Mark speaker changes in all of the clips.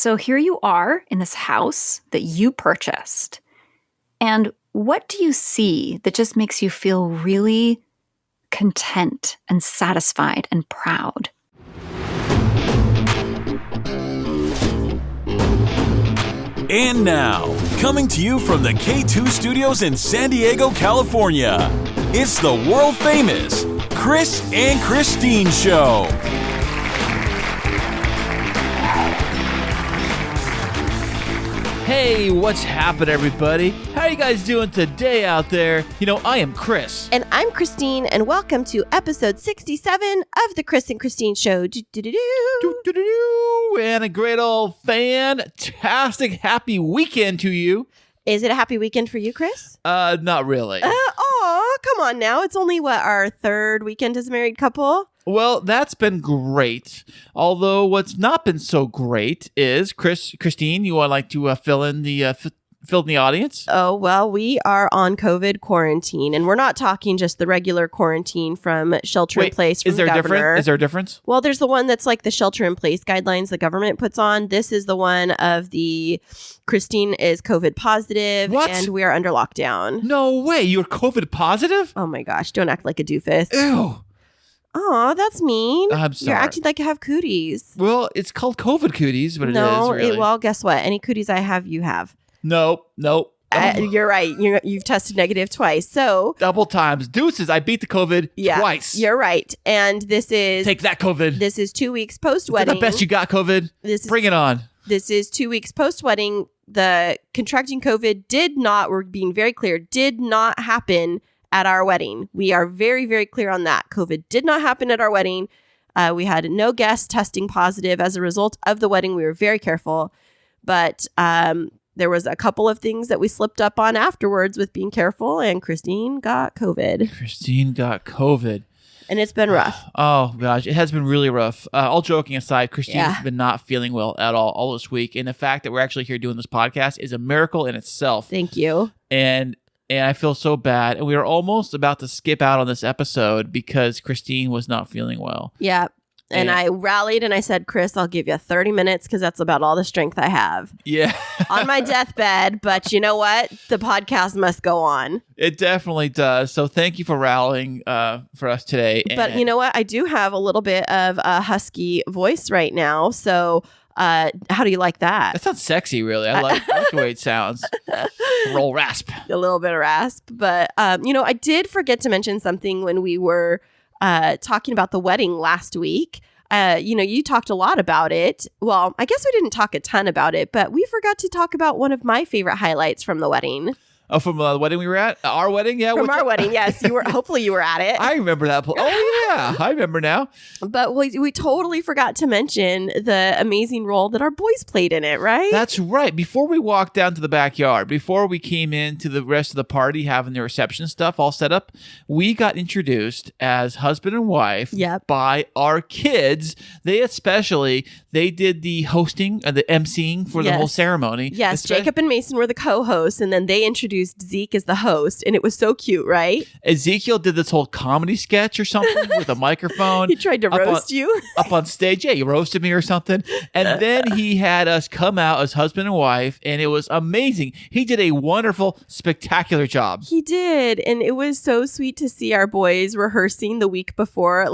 Speaker 1: So here you are in this house that you purchased. And what do you see that just makes you feel really content and satisfied and proud?
Speaker 2: And now, coming to you from the K2 Studios in San Diego, California, it's the world-famous Chris and Christine Show.
Speaker 3: Hey, what's happening, everybody? How are you guys doing today out there? You know, I am Chris.
Speaker 4: And I'm Christine, and welcome to episode 67 of the Chris and Christine Show.
Speaker 3: And a great old fantastic happy weekend to you.
Speaker 4: Is it a happy weekend for you, Chris?
Speaker 3: Not really.
Speaker 4: Come on now. It's only, our third weekend as a married couple?
Speaker 3: Well, that's been great. Although what's not been so great is, Christine, you would like to fill in the audience?
Speaker 4: Oh, well, we are on COVID quarantine, and we're not talking just the regular quarantine from shelter-in-place from the governor.
Speaker 3: Is there a difference?
Speaker 4: Well, there's the one that's like the shelter-in-place guidelines the government puts on. This is the one of the Christine is COVID positive, and we are under lockdown.
Speaker 3: No way. You're COVID positive?
Speaker 4: Oh, my gosh. Don't act like a doofus.
Speaker 3: Ew.
Speaker 4: Oh, that's mean.
Speaker 3: I'm sorry.
Speaker 4: You're acting like you have cooties.
Speaker 3: Well, it's called COVID cooties, but it is really.
Speaker 4: Well, guess what? Any cooties I have, you have.
Speaker 3: Nope.
Speaker 4: You're right. You've tested negative twice. So
Speaker 3: double times. Deuces, I beat the COVID twice.
Speaker 4: You're right. And this is...
Speaker 3: Take that, COVID.
Speaker 4: This is 2 weeks post-wedding.
Speaker 3: The best you got, COVID. Bring it on.
Speaker 4: This is 2 weeks post-wedding. The contracting COVID we're being very clear, did not happen at our wedding. We are very, very clear on that. COVID did not happen at our wedding. We had no guests testing positive as a result of the wedding. We were very careful. But there was a couple of things that we slipped up on afterwards with being careful, and Christine got COVID. And it's been rough.
Speaker 3: Oh, gosh. It has been really rough. All joking aside, Christine has been not feeling well at all this week. And the fact that we're actually here doing this podcast is a miracle in itself.
Speaker 4: Thank you.
Speaker 3: And I feel so bad. And we were almost about to skip out on this episode because Christine was not feeling well.
Speaker 4: Yeah. And I rallied and I said, Chris, I'll give you 30 minutes because that's about all the strength I have.
Speaker 3: Yeah.
Speaker 4: On my deathbed. But you know what? The podcast must go on.
Speaker 3: It definitely does. So thank you for rallying for us today.
Speaker 4: But you know what? I do have a little bit of a husky voice right now. So how do you like that?
Speaker 3: That sounds sexy, really. I like the way it sounds. Roll rasp.
Speaker 4: A little bit of rasp. But, I did forget to mention something when we were talking about the wedding last week. You talked a lot about it. Well, I guess we didn't talk a ton about it, but we forgot to talk about one of my favorite highlights from the wedding.
Speaker 3: Oh, from the wedding we were at? Our wedding? Yeah.
Speaker 4: From our wedding, yes. Hopefully you were at it.
Speaker 3: I remember that. Oh, yeah. I remember now.
Speaker 4: But we totally forgot to mention the amazing role that our boys played in it, right?
Speaker 3: That's right. Before we walked down to the backyard, before we came into the rest of the party having the reception stuff all set up, we got introduced as husband and wife by our kids. They did the hosting, the emceeing for the whole ceremony.
Speaker 4: Yes, Jacob and Mason were the co-hosts, and then they introduced Zeke as the host, and it was so cute, right?
Speaker 3: Ezekiel did this whole comedy sketch or something with a microphone.
Speaker 4: He tried to roast you
Speaker 3: up on stage. Yeah, he roasted me or something. And then he had us come out as husband and wife, and it was amazing. He did a wonderful, spectacular job.
Speaker 4: He did, and it was so sweet to see our boys rehearsing the week before.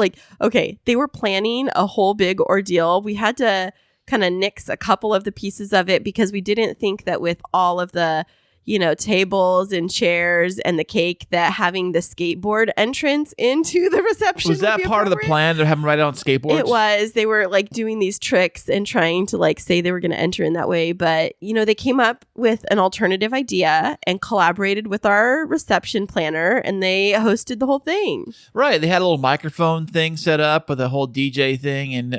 Speaker 4: They were planning a whole big ordeal. We had to kind of nix a couple of the pieces of it because we didn't think that with all of the tables and chairs and the cake, that having the skateboard entrance into the reception
Speaker 3: was that part of the plan to have them ride on skateboards?
Speaker 4: It was. They were doing these tricks and trying to say they were going to enter in that way. But, they came up with an alternative idea and collaborated with our reception planner, and they hosted the whole thing.
Speaker 3: Right. They had a little microphone thing set up with a whole DJ thing. And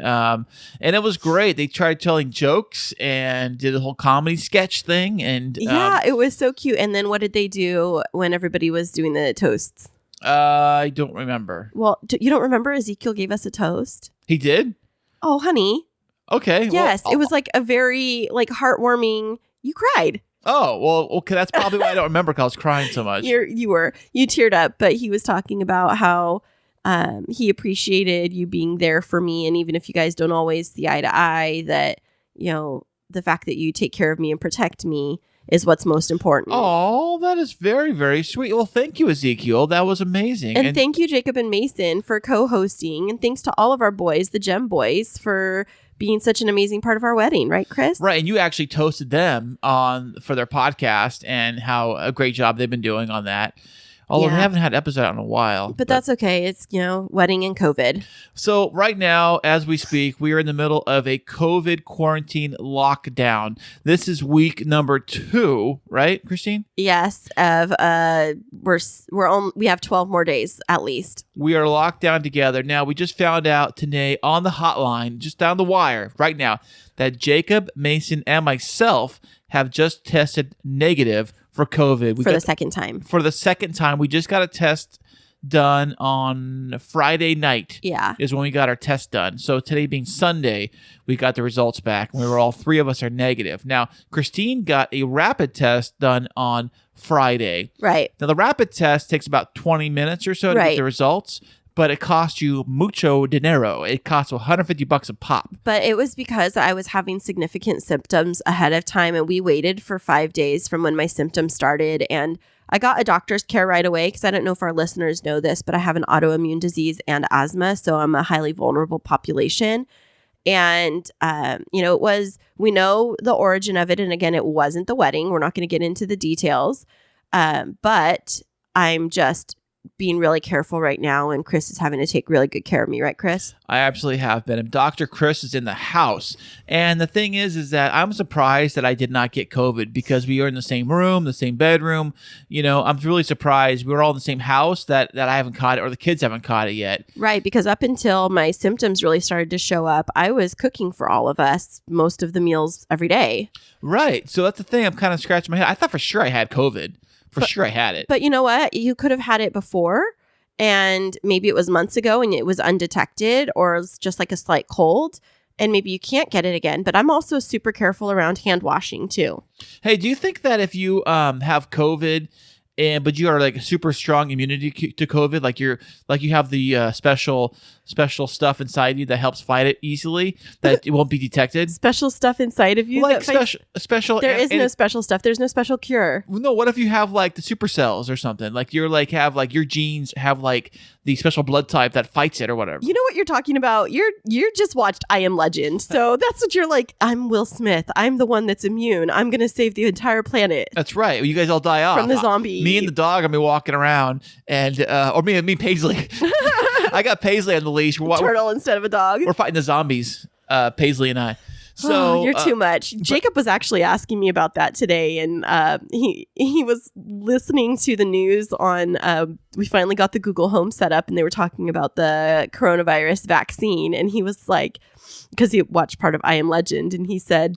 Speaker 3: it was great. They tried telling jokes and did a whole comedy sketch thing. And
Speaker 4: it was so cute. And then what did they do when everybody was doing the toasts?
Speaker 3: I don't remember.
Speaker 4: Well, you don't remember Ezekiel gave us a toast?
Speaker 3: He did?
Speaker 4: Oh, honey.
Speaker 3: Okay.
Speaker 4: Yes. It was a very heartwarming. You cried.
Speaker 3: Oh, well, okay. That's probably why I don't remember because I was crying so much.
Speaker 4: You teared up, but he was talking about how he appreciated you being there for me. And even if you guys don't always see eye to eye, that, the fact that you take care of me and protect me is what's most important.
Speaker 3: Oh, that is very, very sweet. Well, thank you, Ezekiel. That was amazing.
Speaker 4: And thank you, Jacob and Mason, for co-hosting. And thanks to all of our boys, the Gem Boys, for being such an amazing part of our wedding. Right, Chris?
Speaker 3: Right. And you actually toasted them for their podcast and how a great job they've been doing on that. Although we haven't had an episode out in a while.
Speaker 4: But that's okay. It's, wedding and COVID.
Speaker 3: So right now, as we speak, we are in the middle of a COVID quarantine lockdown. This is week number 2, right, Christine?
Speaker 4: Yes. We have 12 more days at least.
Speaker 3: We are locked down together. Now, we just found out today on the hotline, just down the wire right now, that Jacob, Mason, and myself have just tested negative for COVID.
Speaker 4: For the second time.
Speaker 3: For the second time. We just got a test done on Friday night.
Speaker 4: Yeah.
Speaker 3: Is when we got our test done. So today being Sunday, we got the results back. And all 3 of us are negative. Now, Christine got a rapid test done on Friday.
Speaker 4: Right.
Speaker 3: Now, the rapid test takes about 20 minutes or so to get the results. But it costs you mucho dinero. It costs $150 a pop.
Speaker 4: But it was because I was having significant symptoms ahead of time, and we waited for 5 days from when my symptoms started. And I got a doctor's care right away because I don't know if our listeners know this, but I have an autoimmune disease and asthma, so I'm a highly vulnerable population. And, we know the origin of it. And again, it wasn't the wedding. We're not going to get into the details. But I'm just being really careful right now, and Chris is having to take really good care of me, right, Chris?
Speaker 3: I absolutely have been. And Dr. Chris is in the house. And the thing is that I'm surprised that I did not get COVID because we are in the same room, the same bedroom. I'm really surprised. We were all in the same house that I haven't caught it, or the kids haven't caught it yet.
Speaker 4: Right, because up until my symptoms really started to show up, I was cooking for all of us most of the meals every day.
Speaker 3: Right. So that's the thing. I'm kind of scratching my head. I thought for sure I had COVID. Sure I had it.
Speaker 4: But you know what? You could have had it before, and maybe it was months ago and it was undetected, or it was just like a slight cold, and maybe you can't get it again. But I'm also super careful around hand washing too.
Speaker 3: Hey, do you think that if you have COVID but you are like a super strong immunity to COVID, like you have the special stuff inside you that helps fight it easily, that it won't be detected?
Speaker 4: Special stuff inside of you?
Speaker 3: Like special.
Speaker 4: There is no special stuff. There's no special cure.
Speaker 3: No, what if you have like the super cells or something? Like you're like have like your genes have like the special blood type that fights it or whatever.
Speaker 4: You know what you're talking about? You're just watched I Am Legend. So that's what you're like, I'm Will Smith. I'm the one that's immune. I'm going to save the entire planet.
Speaker 3: That's right. You guys all die off.
Speaker 4: From the zombie.
Speaker 3: Me and the dog are going to be walking around and, or me Paisley. I got Paisley on the leash.
Speaker 4: Turtle instead of a dog.
Speaker 3: We're fighting the zombies, Paisley and I. So
Speaker 4: you're too much. Jacob was actually asking me about that today, and he was listening to the news on. We finally got the Google Home set up, and they were talking about the coronavirus vaccine, and he was like, because he watched part of I Am Legend, and he said,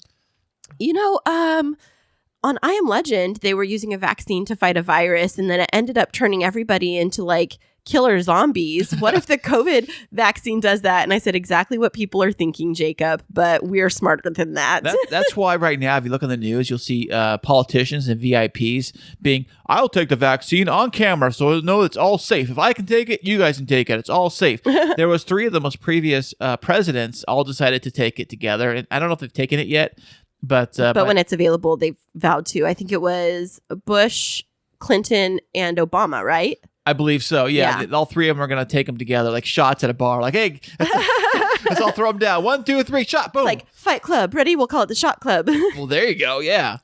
Speaker 4: on I Am Legend, they were using a vaccine to fight a virus, and then it ended up turning everybody into like killer zombies. What if the COVID vaccine does that? And I said exactly what people are thinking, Jacob, but we're smarter than that.
Speaker 3: That's why right now, if you look on the news, you'll see politicians and VIPs being, I'll take the vaccine on camera so I know it's all safe. If I can take it, you guys can take it. It's all safe. There was 3 of the most previous presidents all decided to take it together. And I don't know if they've taken it yet, but
Speaker 4: when it's available, they've vowed to. I think it was Bush, Clinton, and Obama, right?
Speaker 3: I believe so. Yeah. All 3 of them are going to take them together, like shots at a bar. Like, hey, let's all throw them down. 1, 2, 3, shot. Boom.
Speaker 4: It's like Fight Club. Ready? We'll call it the Shot Club.
Speaker 3: Well, there you go. Yeah.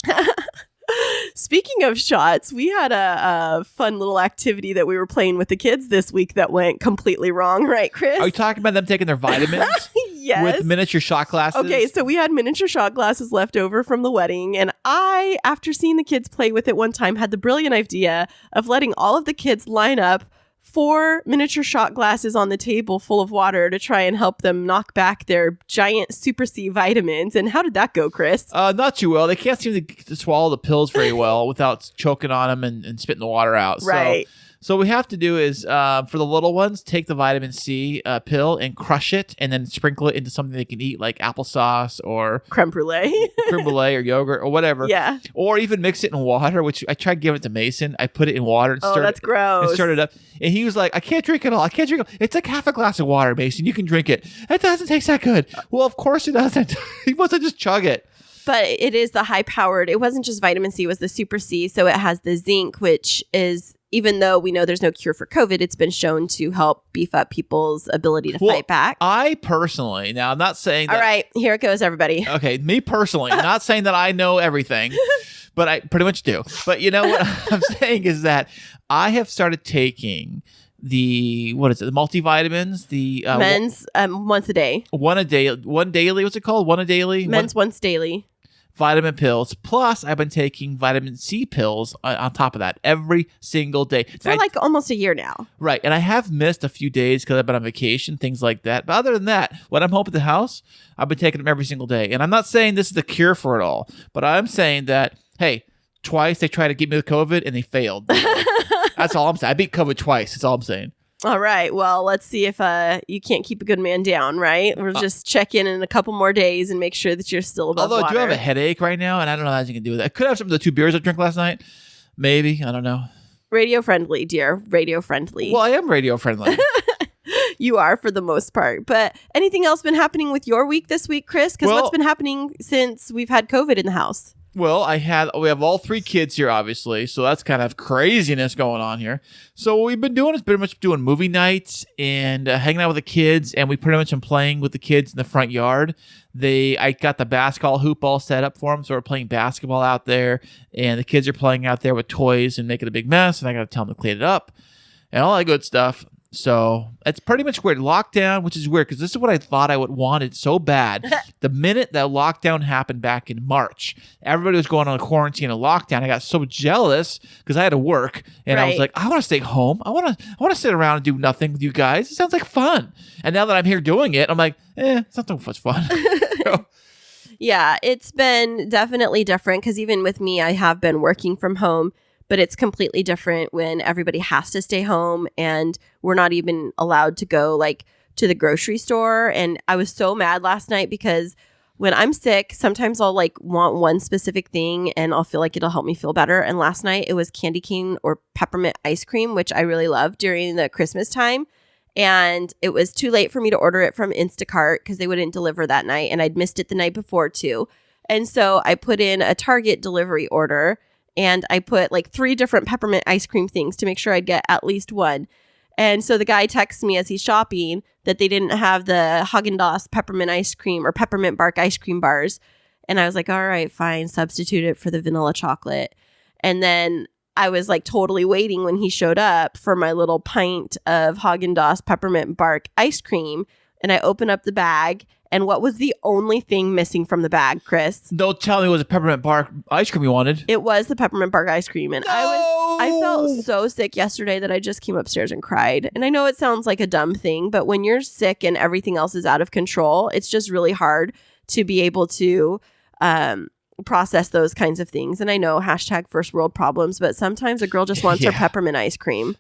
Speaker 4: Speaking of shots, we had a fun little activity that we were playing with the kids this week that went completely wrong, right, Chris?
Speaker 3: Are you talking about them taking their vitamins?
Speaker 4: Yes.
Speaker 3: With miniature shot glasses?
Speaker 4: Okay, so we had miniature shot glasses left over from the wedding, and I, after seeing the kids play with it one time, had the brilliant idea of letting all of the kids line up 4 miniature shot glasses on the table full of water to try and help them knock back their giant Super C vitamins. And how did that go, Chris?
Speaker 3: Not too well. They can't seem to swallow the pills very well without choking on them and spitting the water out.
Speaker 4: Right.
Speaker 3: So what we have to do is, for the little ones, take the vitamin C pill and crush it and then sprinkle it into something they can eat, like applesauce or
Speaker 4: creme brulee
Speaker 3: or yogurt or whatever.
Speaker 4: Yeah.
Speaker 3: Or even mix it in water, which I tried giving it to Mason. I put it in water and
Speaker 4: that's gross.
Speaker 3: And stirred it up. And he was like, I can't drink it all. I can't drink it all. It's like half a glass of water, Mason. You can drink it. It doesn't taste that good. Well, of course it doesn't. He wants to just chug it.
Speaker 4: But it is the high-powered. It wasn't just vitamin C, it was the Super C. So it has the zinc, which is, even though we know there's no cure for COVID, it's been shown to help beef up people's ability to fight back.
Speaker 3: I personally, now I'm not saying that.
Speaker 4: All right, here it goes, everybody.
Speaker 3: Okay, me personally, not saying that I know everything, but I pretty much do. But you know what I'm saying is that I have started taking the multivitamins, the
Speaker 4: men's once a day,
Speaker 3: one daily. What's it called? One a daily.
Speaker 4: Men's once daily.
Speaker 3: Vitamin pills. Plus, I've been taking vitamin C pills on top of that every single day
Speaker 4: for like almost a year now.
Speaker 3: Right, and I have missed a few days because I've been on vacation, things like that. But other than that, when I'm home at the house, I've been taking them every single day. And I'm not saying this is the cure for it all, but I'm saying that, hey, twice they tried to get me with COVID and they failed. That's all I'm saying. I beat COVID twice. That's all I'm saying.
Speaker 4: All right. Well, let's see if you can't keep a good man down, right? We'll just check in a couple more days and make sure that you're still above water.
Speaker 3: I do have a headache right now, and I don't know how you can do with that. I could have some of the 2 beers I drank last night. Maybe. I don't know.
Speaker 4: Radio friendly, dear. Radio friendly.
Speaker 3: Well, I am radio friendly.
Speaker 4: You are for the most part. But anything else been happening with your week this week, Chris? Because what's been happening since we've had COVID in the house?
Speaker 3: Well, we have all 3 kids here, obviously, so that's kind of craziness going on here. So what we've been doing is pretty much doing movie nights and hanging out with the kids, and we pretty much been playing with the kids in the front yard. I got the basketball hoop all set up for them, so we're playing basketball out there, and the kids are playing out there with toys and making a big mess, and I got to tell them to clean it up and all that good stuff. So it's pretty much weird. Lockdown, which is weird because this is what I thought I would wanted so bad. The minute that lockdown happened back in March, everybody was going on a quarantine and lockdown. I got so jealous because I had to work, and I was like, I want to stay home. I want to sit around and do nothing with you guys. It sounds like fun. And now that I'm here doing it, I'm like, it's not so much fun.
Speaker 4: Yeah, it's been definitely different because even with me, I have been working from home. But it's completely different when everybody has to stay home and we're not even allowed to go like to the grocery store. And I was so mad last night because when I'm sick, sometimes I'll like want one specific thing and I'll feel like it'll help me feel better. And last night it was candy cane or peppermint ice cream, which I really love during the Christmas time. And it was too late for me to order it from Instacart because they wouldn't deliver that night. And I'd missed it the night before too. And so I put in a Target delivery order. And I put like 3 different peppermint ice cream things to make sure I'd get at least one. And so the guy texts me as he's shopping that they didn't have the Haagen-Dazs peppermint ice cream or peppermint bark ice cream bars. And I was like, all right, fine, substitute it for the vanilla chocolate. And then I was like totally waiting when he showed up for my little pint of Haagen-Dazs peppermint bark ice cream. And I opened up the bag. And what was the only thing missing from the bag, Chris?
Speaker 3: Don't tell me it was a peppermint bark ice cream you wanted.
Speaker 4: It was the peppermint bark ice cream. And I felt so sick yesterday that I just came upstairs and cried. And I know it sounds like a dumb thing, but when you're sick and everything else is out of control, it's just really hard to be able to process those kinds of things. And I know #first world problems, but sometimes a girl just wants her peppermint ice cream.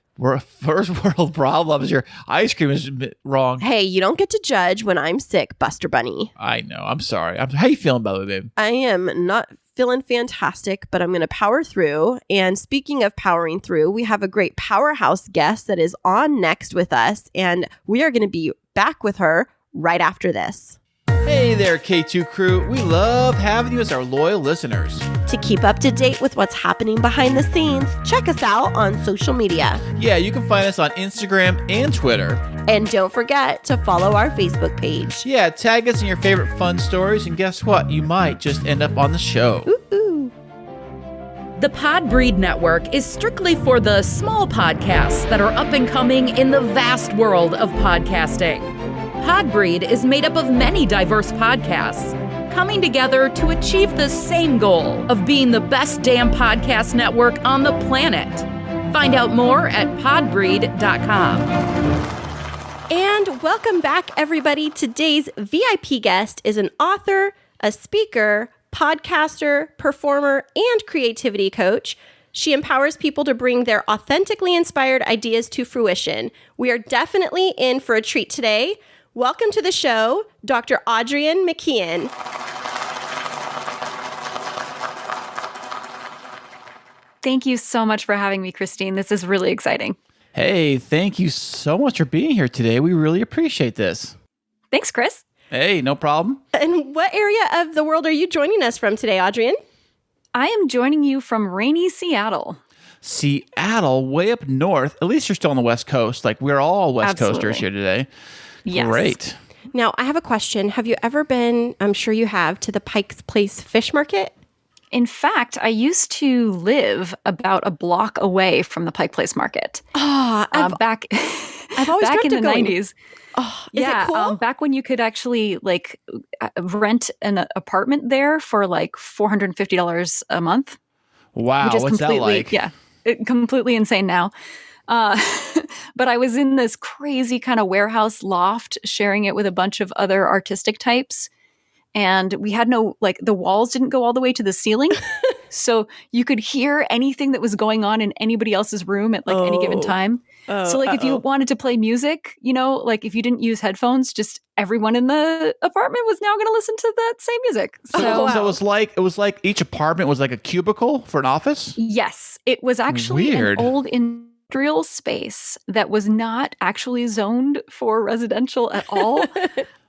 Speaker 3: First world problems. Your ice cream is wrong.
Speaker 4: Hey, you don't get to judge when I'm sick, Buster Bunny.
Speaker 3: I know. I'm sorry. How you feeling, by the way, babe?
Speaker 4: I am not feeling fantastic, but I'm going to power through. And speaking of powering through, we have a great powerhouse guest that is on next with us, and we are going to be back with her right after this.
Speaker 3: Hey there, K2 crew. We love having you as our loyal listeners.
Speaker 4: To keep up to date with what's happening behind the scenes, check us out on social media.
Speaker 3: Yeah, you can find us on Instagram and Twitter.
Speaker 4: And don't forget to follow our Facebook page.
Speaker 3: Yeah, tag us in your favorite fun stories, and guess what? You might just end up on the show.
Speaker 4: Ooh.
Speaker 5: The Podbreed Network is strictly for the small podcasts that are up and coming in the vast world of podcasting. Podbreed is made up of many diverse podcasts, coming together to achieve the same goal of being the best damn podcast network on the planet. Find out more at podbreed.com.
Speaker 4: And welcome back, everybody. Today's VIP guest is an author, a speaker, podcaster, performer, and creativity coach. She empowers people to bring their authentically inspired ideas to fruition. We are definitely in for a treat today. Welcome to the show, Dr. Adrienne MacIain.
Speaker 1: Thank you so much for having me, Christine. This is really exciting.
Speaker 3: Hey, thank you so much for being here today. We really appreciate this.
Speaker 1: Thanks, Chris.
Speaker 3: Hey, no problem.
Speaker 4: And what area of the world are you joining us from today, Adrienne?
Speaker 1: I am joining you from rainy Seattle.
Speaker 3: Seattle, way up north. At least you're still on the West Coast. Like, we're all West Coasters here today.
Speaker 1: Yes.
Speaker 3: Great.
Speaker 4: Now, I have a question. Have you ever been, I'm sure you have, to the Pike's Place Fish Market?
Speaker 1: In fact, I used to live about a block away from the Pike Place Market.
Speaker 4: Oh,
Speaker 1: I've
Speaker 4: always
Speaker 1: back in the
Speaker 4: going.
Speaker 1: 90s.
Speaker 4: Oh, is it cool?
Speaker 1: Back when you could actually like rent an apartment there for like $450 a month.
Speaker 3: Wow,
Speaker 1: which is
Speaker 3: what's that like?
Speaker 1: Yeah, completely insane now. But I was in this crazy kind of warehouse loft, sharing it with a bunch of other artistic types. And we had the walls didn't go all the way to the ceiling. So you could hear anything that was going on in anybody else's room at any given time. So if you wanted to play music, if you didn't use headphones, just everyone in the apartment was now going to listen to that same music.
Speaker 3: So it was like each apartment was like a cubicle for an office?
Speaker 1: Yes. It was actually
Speaker 3: Weird.
Speaker 1: an old industrial space that was not actually zoned for residential at all.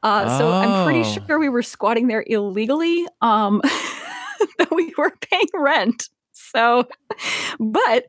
Speaker 1: So I'm pretty sure we were squatting there illegally, that we were paying rent. So, but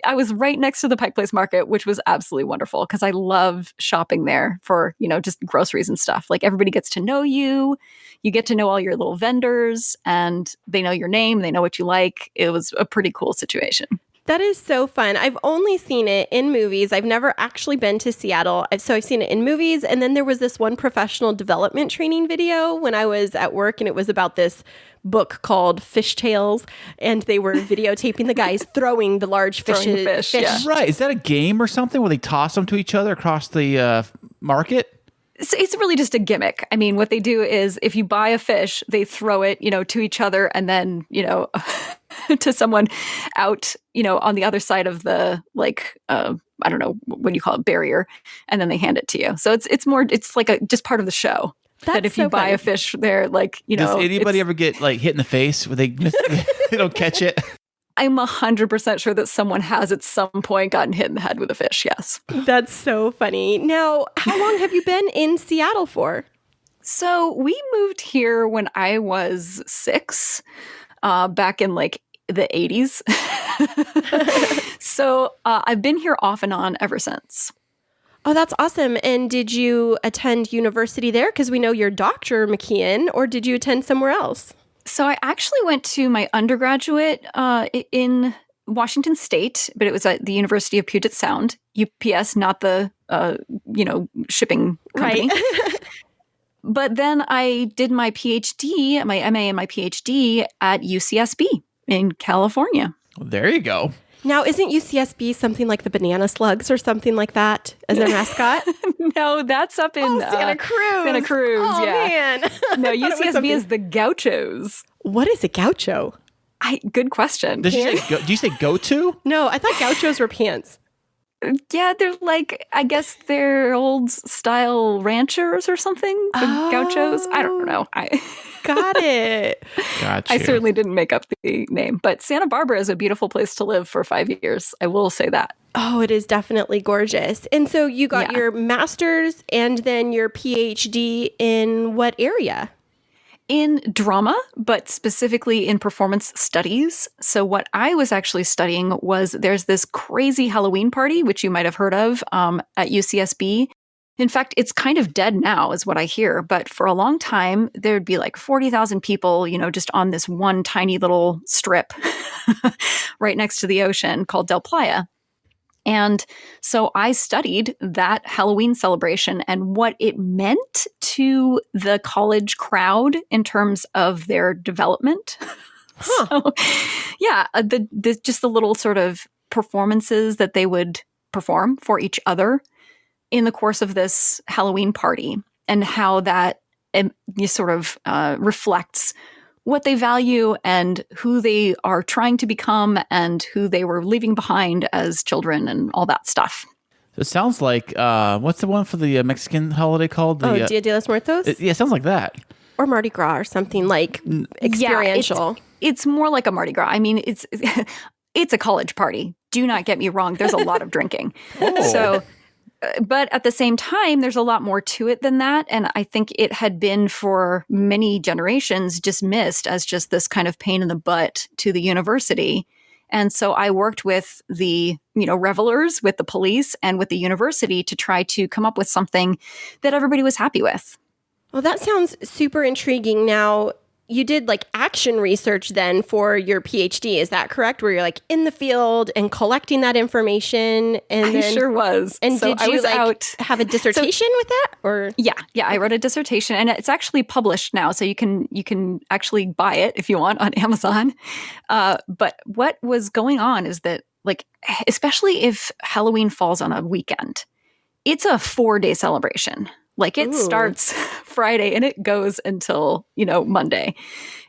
Speaker 1: I was right next to the Pike Place Market, which was absolutely wonderful because I love shopping there for, just groceries and stuff. Like everybody gets to know you. You get to know all your little vendors and they know your name. They know what you like. It was a pretty cool situation.
Speaker 4: That is so fun. I've only seen it in movies. I've never actually been to Seattle. So I've seen it in movies. And then there was this one professional development training video when I was at work, and it was about this book called Fish Tales. And they were videotaping the guys throwing the large fish.
Speaker 1: Yeah.
Speaker 3: Right. Is that a game or something where they toss them to each other across the market?
Speaker 1: It's really just a gimmick. I mean, what they do is if you buy a fish, they throw it, to each other and then, to someone out, on the other side of the, I don't know what you call it, barrier, and then they hand it to you. So it's just part of the show. That if you buy a fish there,
Speaker 3: Does anybody ever get hit in the face where they don't catch it?
Speaker 1: I'm 100% sure that someone has at some point gotten hit in the head with a fish. Yes.
Speaker 4: That's so funny. Now, how long have you been in Seattle for?
Speaker 1: So we moved here when I was 6, back in the 80s. So I've been here off and on ever since.
Speaker 4: Oh, that's awesome. And did you attend university there? Because we know you're Dr. MacIain, or did you attend somewhere else?
Speaker 1: So I actually went to my undergraduate in Washington State, but it was at the University of Puget Sound, UPS, not the shipping company. Right. But then I did my PhD, my MA and my PhD at UCSB in California.
Speaker 3: Well, there you go.
Speaker 4: Now, isn't UCSB something like the Banana Slugs or something like that as their mascot?
Speaker 1: No, that's up in
Speaker 4: Santa Cruz.
Speaker 1: Santa Cruz,
Speaker 4: oh,
Speaker 1: yeah.
Speaker 4: Man.
Speaker 1: No, UCSB is the Gauchos.
Speaker 4: What is a gaucho?
Speaker 1: Good question.
Speaker 3: Did you say go to?
Speaker 4: No, I thought gauchos were pants.
Speaker 1: Yeah, they're I guess they're old style ranchers or something. The Gauchos. I don't know.
Speaker 4: Got it.
Speaker 3: Gotcha.
Speaker 1: I certainly didn't make up the name, but Santa Barbara is a beautiful place to live for 5 years. I will say that.
Speaker 4: Oh, it is definitely gorgeous. And so you got your master's and then your PhD in what area?
Speaker 1: In drama, but specifically in performance studies. So what I was actually studying was there's this crazy Halloween party, which you might have heard of at UCSB. In fact, it's kind of dead now is what I hear. But for a long time, there'd be 40,000 people, just on this one tiny little strip right next to the ocean called Del Playa. And so I studied that Halloween celebration and what it meant to the college crowd in terms of their development. So, yeah, just the little sort of performances that they would perform for each other in the course of this Halloween party and how that sort of reflects what they value and who they are trying to become and who they were leaving behind as children and all that stuff.
Speaker 3: It sounds like, what's the one for the Mexican holiday called?
Speaker 4: Dia de los Muertos?
Speaker 3: It sounds like that.
Speaker 4: Or Mardi Gras or something experiential.
Speaker 1: Yeah, it's more like a Mardi Gras. I mean, it's a college party. Do not get me wrong. There's a lot of drinking.
Speaker 3: Oh.
Speaker 1: So But at the same time, there's a lot more to it than that. And I think it had been for many generations dismissed as just this kind of pain in the butt to the university. And so I worked with the, revelers, with the police, and with the university to try to come up with something that everybody was happy with.
Speaker 4: Well, that sounds super intriguing. Now, you did like action research then for your PhD. Is that correct? Where you're like in the field and collecting that information? And
Speaker 1: I sure was.
Speaker 4: And
Speaker 1: so
Speaker 4: did you have a dissertation with that? Or
Speaker 1: Yeah, I wrote a dissertation, and it's actually published now, so you can actually buy it if you want on Amazon. But what was going on is that, like, especially if Halloween falls on a weekend, it's a 4-day celebration. Like, it starts Friday and it goes until, Monday.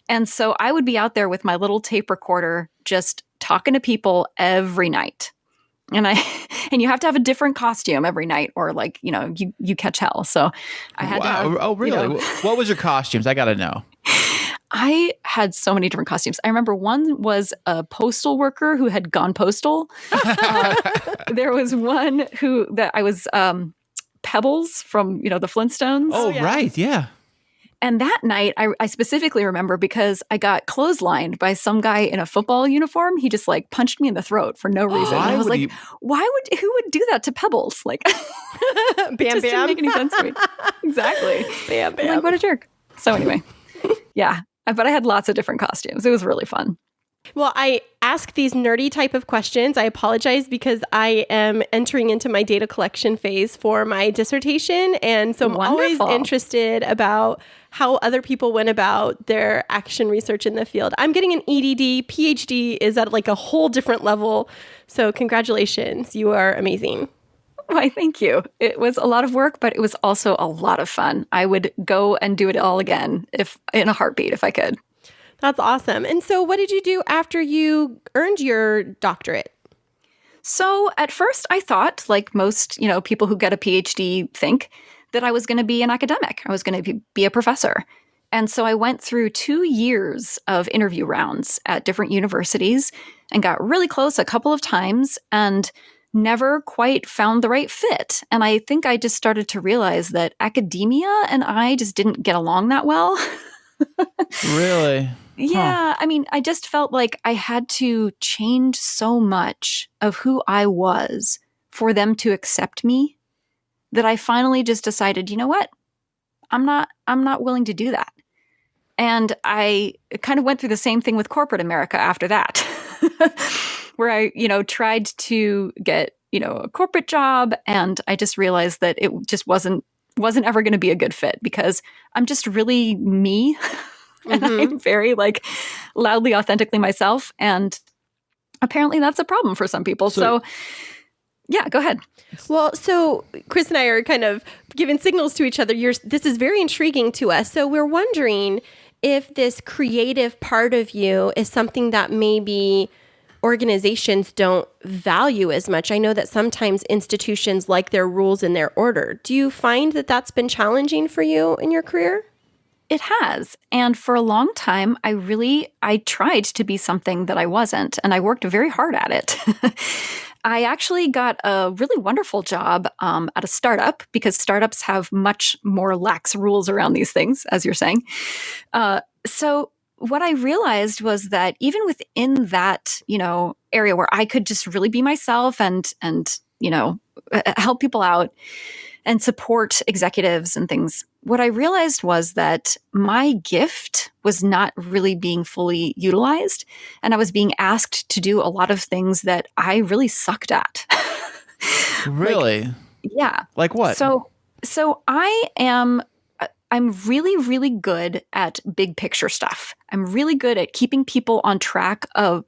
Speaker 1: And so I would be out there with my little tape recorder just talking to people every night. And you have to have a different costume every night, or like, you catch hell. So I had to have,
Speaker 3: Oh, really? What was your costumes? I got to know.
Speaker 1: I had so many different costumes. I remember one was a postal worker who had gone postal. There was one that I was Pebbles from, the Flintstones.
Speaker 3: Oh, yeah. Right. Yeah.
Speaker 1: And that night, I specifically remember because I got clotheslined by some guy in a football uniform. He just like punched me in the throat for no reason. And I was like, who would do that to Pebbles? Like,
Speaker 4: Bam,
Speaker 1: just didn't make any sense to me. Exactly.
Speaker 4: Bam, bam.
Speaker 1: Like, what a jerk. So anyway, yeah. But I had lots of different costumes. It was really fun.
Speaker 4: Well, I ask these nerdy type of questions. I apologize because I am entering into my data collection phase for my dissertation. And so I'm always interested about how other people went about their action research in the field. I'm getting an EDD. PhD is at like a whole different level. So congratulations. You are amazing.
Speaker 1: Why, thank you. It was a lot of work, but it was also a lot of fun. I would go and do it all again in a heartbeat if I could.
Speaker 4: That's awesome. And so what did you do after you earned your doctorate?
Speaker 1: So at first I thought, like most, people who get a PhD think, that I was going to be an academic. I was going to be a professor. And so I went through 2 years of interview rounds at different universities and got really close a couple of times and never quite found the right fit. And I think I just started to realize that academia and I just didn't get along that well.
Speaker 3: Really?
Speaker 1: Yeah. I mean, I just felt like I had to change so much of who I was for them to accept me that I finally just decided, you know what? I'm not willing to do that. And I kind of went through the same thing with corporate America after that, where I, tried to get, a corporate job. And I just realized that it just wasn't ever going to be a good fit because I'm just really me. And I'm very like loudly, authentically myself. And apparently that's a problem for some people. So yeah, go ahead.
Speaker 4: Well, so Chris and I are kind of giving signals to each other. This is very intriguing to us. So we're wondering if this creative part of you is something that maybe organizations don't value as much. I know that sometimes institutions like their rules and their order. Do you find that that's been challenging for you in your career?
Speaker 1: It has. And for a long time, I tried to be something that I wasn't, and I worked very hard at it. I actually got a really wonderful job at a startup because startups have much more lax rules around these things, as you're saying. So what I realized was that even within that, area where I could just really be myself and help people out and support executives and things, what I realized was that my gift was not really being fully utilized. And I was being asked to do a lot of things that I really sucked at.
Speaker 3: Really?
Speaker 1: Yeah.
Speaker 3: Like what?
Speaker 1: So I'm really, really good at big picture stuff. I'm really good at keeping people on track of,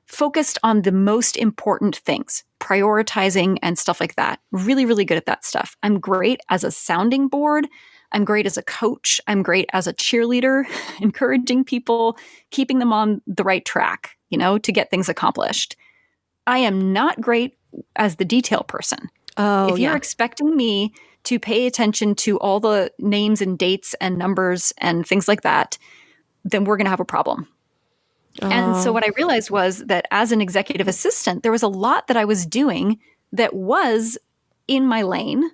Speaker 1: focused on the most important things, prioritizing and stuff like that. Really, really good at that stuff. I'm great as a sounding board. I'm great as a coach. I'm great as a cheerleader, encouraging people, keeping them on the right track, to get things accomplished. I am not great as the detail person.
Speaker 4: Oh,
Speaker 1: if you're expecting me to pay attention to all the names and dates and numbers and things like that, then we're going to have a problem. Oh. And so what I realized was that as an executive assistant, there was a lot that I was doing that was in my lane.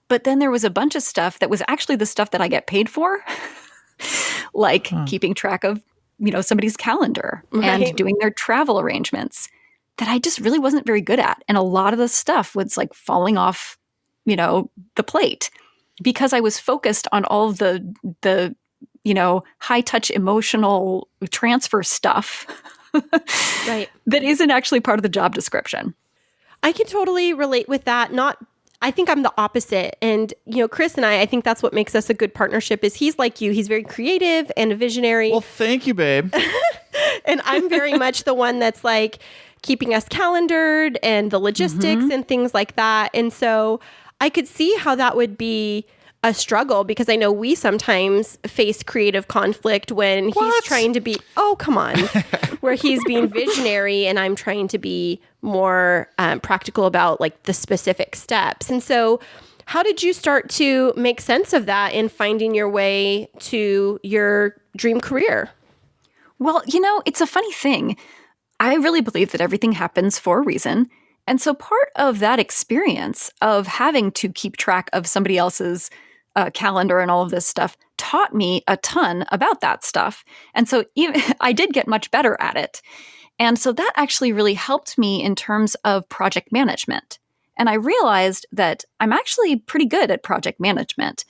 Speaker 1: But then there was a bunch of stuff that was actually the stuff that I get paid for, like keeping track of, somebody's calendar and doing their travel arrangements that I just really wasn't very good at. And a lot of the stuff was like falling off, the plate because I was focused on all of the high touch emotional transfer stuff
Speaker 4: right.
Speaker 1: that isn't actually part of the job description.
Speaker 4: I can totally relate with that. I think I'm the opposite. And, Chris and I think that's what makes us a good partnership is he's like you. He's very creative and a visionary.
Speaker 3: Well, thank you, babe.
Speaker 4: And I'm very much the one that's like keeping us calendared and the logistics and things like that. And so I could see how that would be a struggle because I know we sometimes face creative conflict when he's trying to be, oh, come on, where he's being visionary and I'm trying to be more practical about like the specific steps. And so how did you start to make sense of that in finding your way to your dream career?
Speaker 1: Well, it's a funny thing. I really believe that everything happens for a reason. And so part of that experience of having to keep track of somebody else's calendar and all of this stuff taught me a ton about that stuff. And so even I did get much better at it. And so that actually really helped me in terms of project management. And I realized that I'm actually pretty good at project management.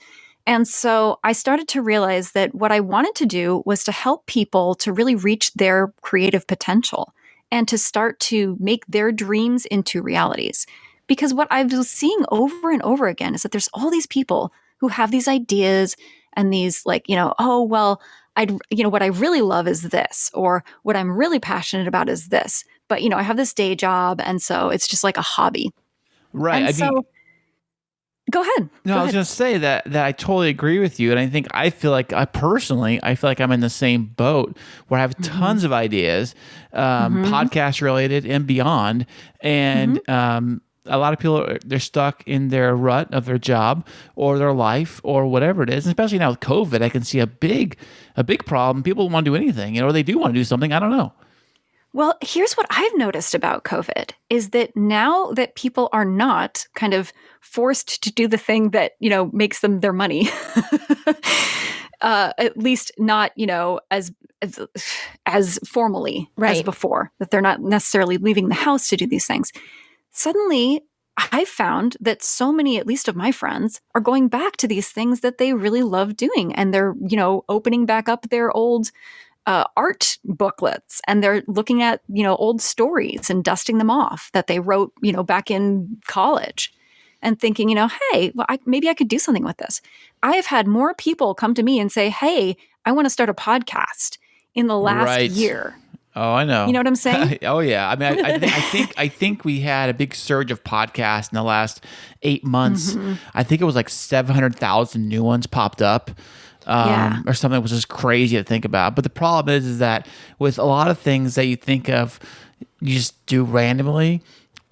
Speaker 1: And so I started to realize that what I wanted to do was to help people to really reach their creative potential and to start to make their dreams into realities. Because what I was seeing over and over again is that there's all these people who have these ideas and these like, what I really love is this, or what I'm really passionate about is this. But, I have this day job. And so it's just like a hobby.
Speaker 3: Right.
Speaker 1: And go ahead.
Speaker 3: No, I was going to say that I totally agree with you. And I feel like I'm in the same boat where I have tons of ideas, podcast related and beyond. And, a lot of people, they're stuck in their rut of their job or their life or whatever it is. And especially now with COVID, I can see a big problem. People want to do anything, or they do want to do something. I don't know.
Speaker 1: Well, here's what I've noticed about COVID is that now that people are not kind of forced to do the thing that, makes them their money, at least not, as formally as before, that they're not necessarily leaving the house to do these things. Suddenly, I found that so many, at least of my friends, are going back to these things that they really love doing. And they're, opening back up their old art booklets and they're looking at, old stories and dusting them off that they wrote, back in college and thinking, hey, well, maybe I could do something with this. I have had more people come to me and say, hey, I want to start a podcast in the last year.
Speaker 3: Oh, I know.
Speaker 1: You know what I'm saying?
Speaker 3: Oh, yeah. I mean, I think we had a big surge of podcasts in the last 8 months. I think it was like 700,000 new ones popped up, or something that was just crazy to think about. But the problem is that with a lot of things that you think of, you just do randomly.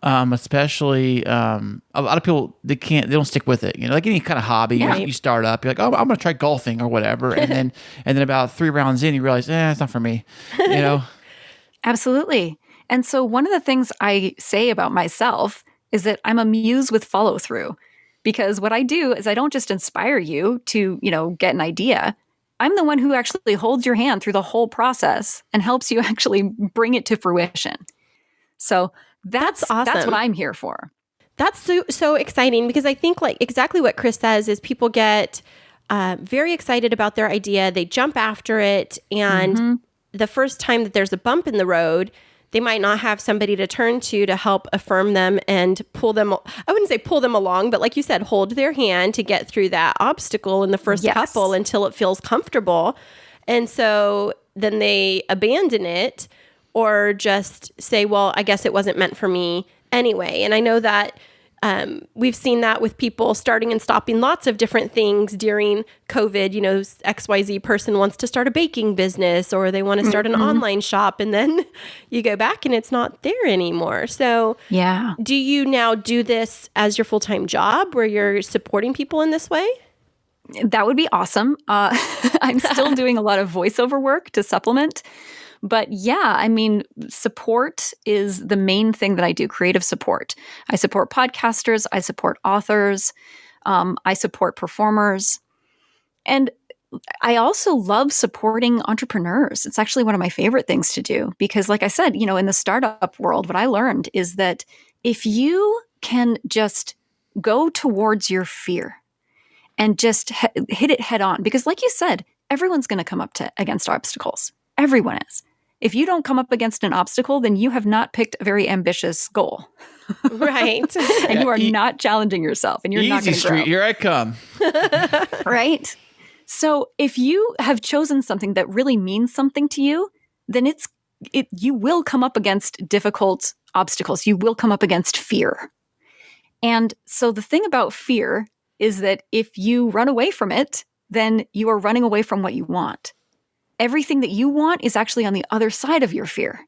Speaker 3: Especially a lot of people they don't stick with it. Like any kind of hobby you start up, you're like, oh, I'm going to try golfing or whatever, and then about 3 rounds in, you realize, it's not for me.
Speaker 1: Absolutely. And so one of the things I say about myself is that I'm a muse with follow through, because what I do is I don't just inspire you to, get an idea. I'm the one who actually holds your hand through the whole process and helps you actually bring it to fruition. So that's awesome. That's what I'm here for.
Speaker 4: That's so exciting, because I think like exactly what Chris says is people get very excited about their idea. They jump after it. And the first time that there's a bump in the road, they might not have somebody to turn to help affirm them and pull them. I wouldn't say pull them along, but like you said, hold their hand to get through that obstacle in the first couple until it feels comfortable. And so then they abandon it or just say, well, I guess it wasn't meant for me anyway. And I know that we've seen that with people starting and stopping lots of different things during COVID. XYZ person wants to start a baking business, or they want to start an online shop, and then you go back and it's not there anymore. So do you now do this as your full-time job where you're supporting people in this way?
Speaker 1: That would be awesome. I'm still doing a lot of voiceover work to supplement. But yeah, I mean, support is the main thing that I do, creative support. I support podcasters, I support authors, I support performers. And I also love supporting entrepreneurs. It's actually one of my favorite things to do because, like I said, in the startup world, what I learned is that if you can just go towards your fear and just hit it head on, because like you said, everyone's going to come up against obstacles. Everyone is. If you don't come up against an obstacle, then you have not picked a very ambitious goal.
Speaker 4: Right.
Speaker 1: And you are not challenging yourself and you're not going to grow.
Speaker 3: Easy street, here I come.
Speaker 1: Right? So if you have chosen something that really means something to you, then you will come up against difficult obstacles. You will come up against fear. And so the thing about fear is that if you run away from it, then you are running away from what you want. Everything that you want is actually on the other side of your fear.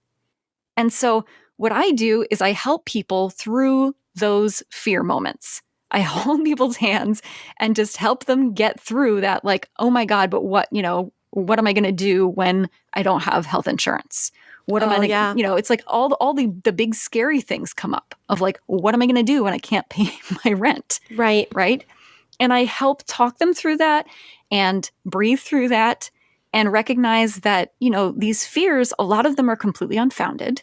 Speaker 1: And so what I do is I help people through those fear moments. I hold people's hands and just help them get through that, like, oh my God, but what am I going to do when I don't have health insurance? What am I going to, it's like all the big scary things come up of like, what am I going to do when I can't pay my rent?
Speaker 4: Right.
Speaker 1: Right. And I help talk them through that and breathe through that and recognize that, these fears, a lot of them are completely unfounded.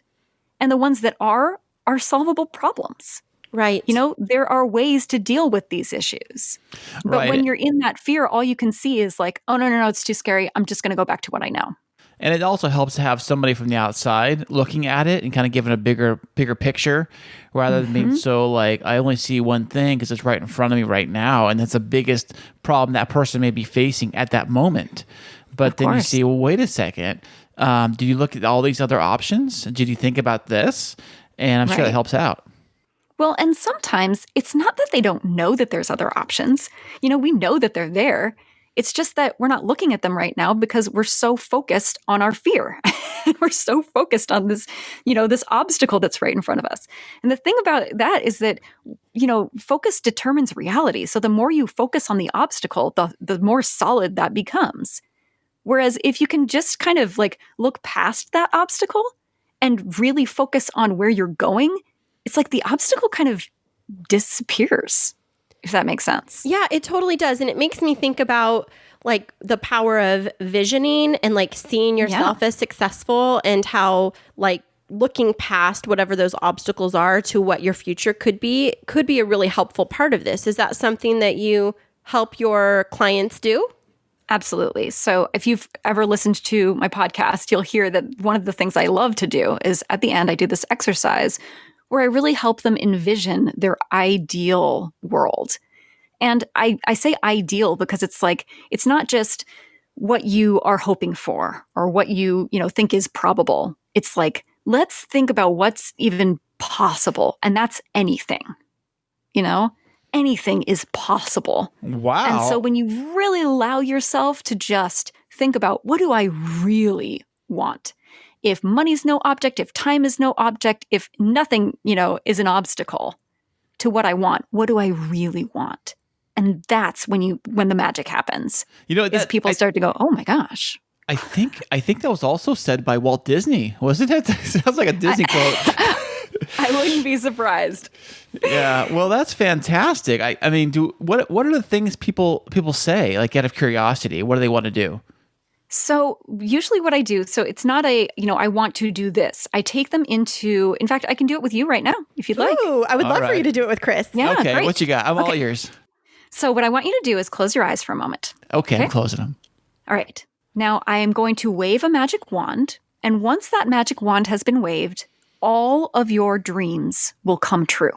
Speaker 1: And the ones that are solvable problems.
Speaker 4: Right.
Speaker 1: There are ways to deal with these issues. But when you're in that fear, all you can see is like, oh, no, it's too scary. I'm just going to go back to what I know.
Speaker 3: And it also helps to have somebody from the outside looking at it and kind of giving a bigger picture rather than being so like, I only see one thing because it's right in front of me right now. And that's the biggest problem that person may be facing at that moment. But then you see, well, wait a second. Do you look at all these other options? Did you think about this? And I'm sure that helps out.
Speaker 1: Well, and sometimes it's not that they don't know that there's other options. We know that they're there. It's just that we're not looking at them right now because we're so focused on our fear. We're so focused on this, this obstacle that's right in front of us. And the thing about that is that, focus determines reality. So the more you focus on the obstacle, the more solid that becomes. Whereas if you can just kind of like look past that obstacle and really focus on where you're going, it's like the obstacle kind of disappears, if that makes sense.
Speaker 4: Yeah, it totally does. And it makes me think about like the power of visioning and like seeing yourself as successful and how like looking past whatever those obstacles are to what your future could be a really helpful part of this. Is that something that you help your clients do?
Speaker 1: Absolutely. So if you've ever listened to my podcast, you'll hear that one of the things I love to do is at the end, I do this exercise where I really help them envision their ideal world. And I say ideal because it's like, it's not just what you are hoping for or what you think is probable. It's like, let's think about what's even possible. And that's anything, anything is possible.
Speaker 3: Wow.
Speaker 1: And so when you really allow yourself to just think about, what do I really want? If money's no object, if time is no object, if nothing, is an obstacle to what I want, what do I really want? And that's when the magic happens. Is people start to go, oh my gosh.
Speaker 3: I think that was also said by Walt Disney, wasn't it? Sounds like a Disney quote.
Speaker 1: I wouldn't be surprised.
Speaker 3: Yeah, well, that's fantastic. I mean, what are the things people say, like out of curiosity? What do they want to do?
Speaker 1: So usually what I do, so it's not I want to do this. I take them into, in fact, I can do it with you right now, if you'd like.
Speaker 4: Ooh, I would love for you to do it with Chris.
Speaker 1: Yeah,
Speaker 3: okay,
Speaker 1: great.
Speaker 3: What you got? I'm all ears.
Speaker 1: So what I want you to do is close your eyes for a moment.
Speaker 3: Okay, I'm closing them.
Speaker 1: All right. Now I am going to wave a magic wand. And once that magic wand has been waved, all of your dreams will come true.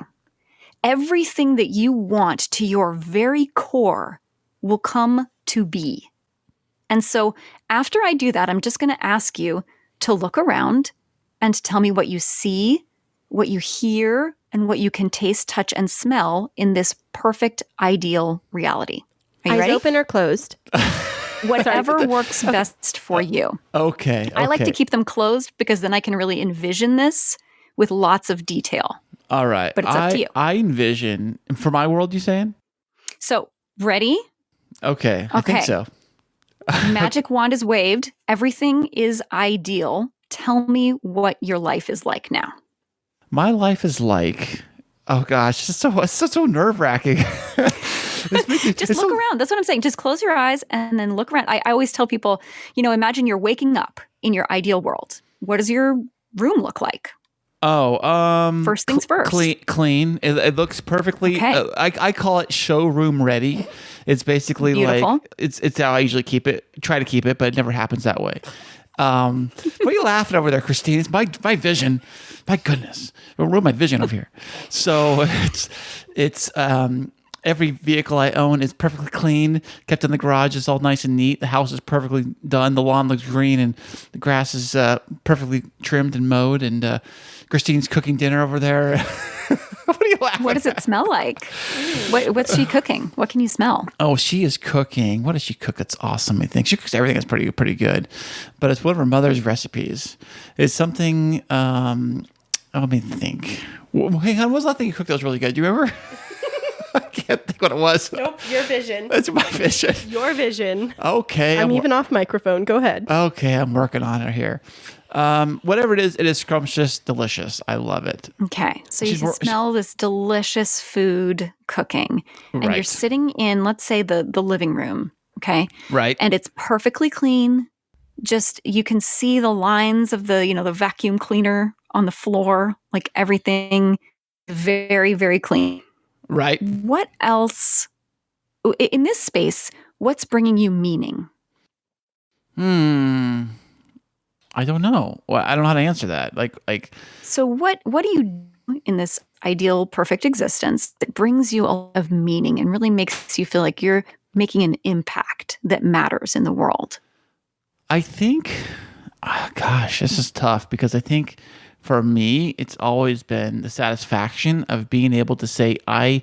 Speaker 1: Everything that you want to your very core will come to be. And so after I do that, I'm just going to ask you to look around and tell me what you see, what you hear, and what you can taste, touch, and smell in this perfect, ideal reality. Are you
Speaker 4: Eyes
Speaker 1: ready?
Speaker 4: open or closed?
Speaker 1: Whatever works best for you.
Speaker 3: Okay.
Speaker 1: I like to keep them closed because then I can really envision this with lots of detail.
Speaker 3: All right.
Speaker 1: But it's up to you.
Speaker 3: I envision, for my world, you saying?
Speaker 1: So, ready?
Speaker 3: Okay. I think so.
Speaker 1: Magic wand is waved. Everything is ideal. tell me what your life is like now.
Speaker 3: My life is like, oh gosh, it's so nerve-wracking.
Speaker 1: Just look around. That's what I'm saying. Just close your eyes and then look around. I always tell people, imagine you're waking up in your ideal world. What does your room look like?
Speaker 3: First
Speaker 1: things first.
Speaker 3: Clean. It looks perfectly.
Speaker 1: Okay.
Speaker 3: I call it showroom ready. It's basically
Speaker 1: Beautiful.
Speaker 3: like it's how I usually keep it. Try to keep it, but it never happens that way. What are you laughing over there, Christine? It's my vision. My goodness, ruin my vision over here. So it's every vehicle I own is perfectly clean, kept in the garage. It's all nice and neat. The house is perfectly done. The lawn looks green, and the grass is perfectly trimmed and mowed. And Christine's cooking dinner over there. What are you laughing
Speaker 1: What does it smell like? What's she cooking? What can you smell?
Speaker 3: Oh, she is cooking. What does she cook? It's awesome. I think she cooks everything that's pretty good, but it's one of her mother's recipes. It's something. Let me think. Hang on, what was that thing you cooked that was really good? Do you remember? I can't think what it was.
Speaker 4: Nope, your vision.
Speaker 3: That's my vision.
Speaker 4: Your vision.
Speaker 3: Okay.
Speaker 4: I'm even off microphone. Go ahead.
Speaker 3: Okay, I'm working on it here. Whatever it is scrumptious, delicious. I love it.
Speaker 1: Okay, so you smell this delicious food cooking, and you're sitting in, let's say, the living room, okay?
Speaker 3: Right.
Speaker 1: And it's perfectly clean. Just, you can see the lines of the vacuum cleaner on the floor, like everything very, very clean.
Speaker 3: Right.
Speaker 1: What else, in this space, what's bringing you meaning?
Speaker 3: I don't know. Well, I don't know how to answer that. Like.
Speaker 1: So what do you do in this ideal, perfect existence that brings you a lot of meaning and really makes you feel like you're making an impact that matters in the world?
Speaker 3: I think, gosh, this is tough because I think for me, it's always been the satisfaction of being able to say, I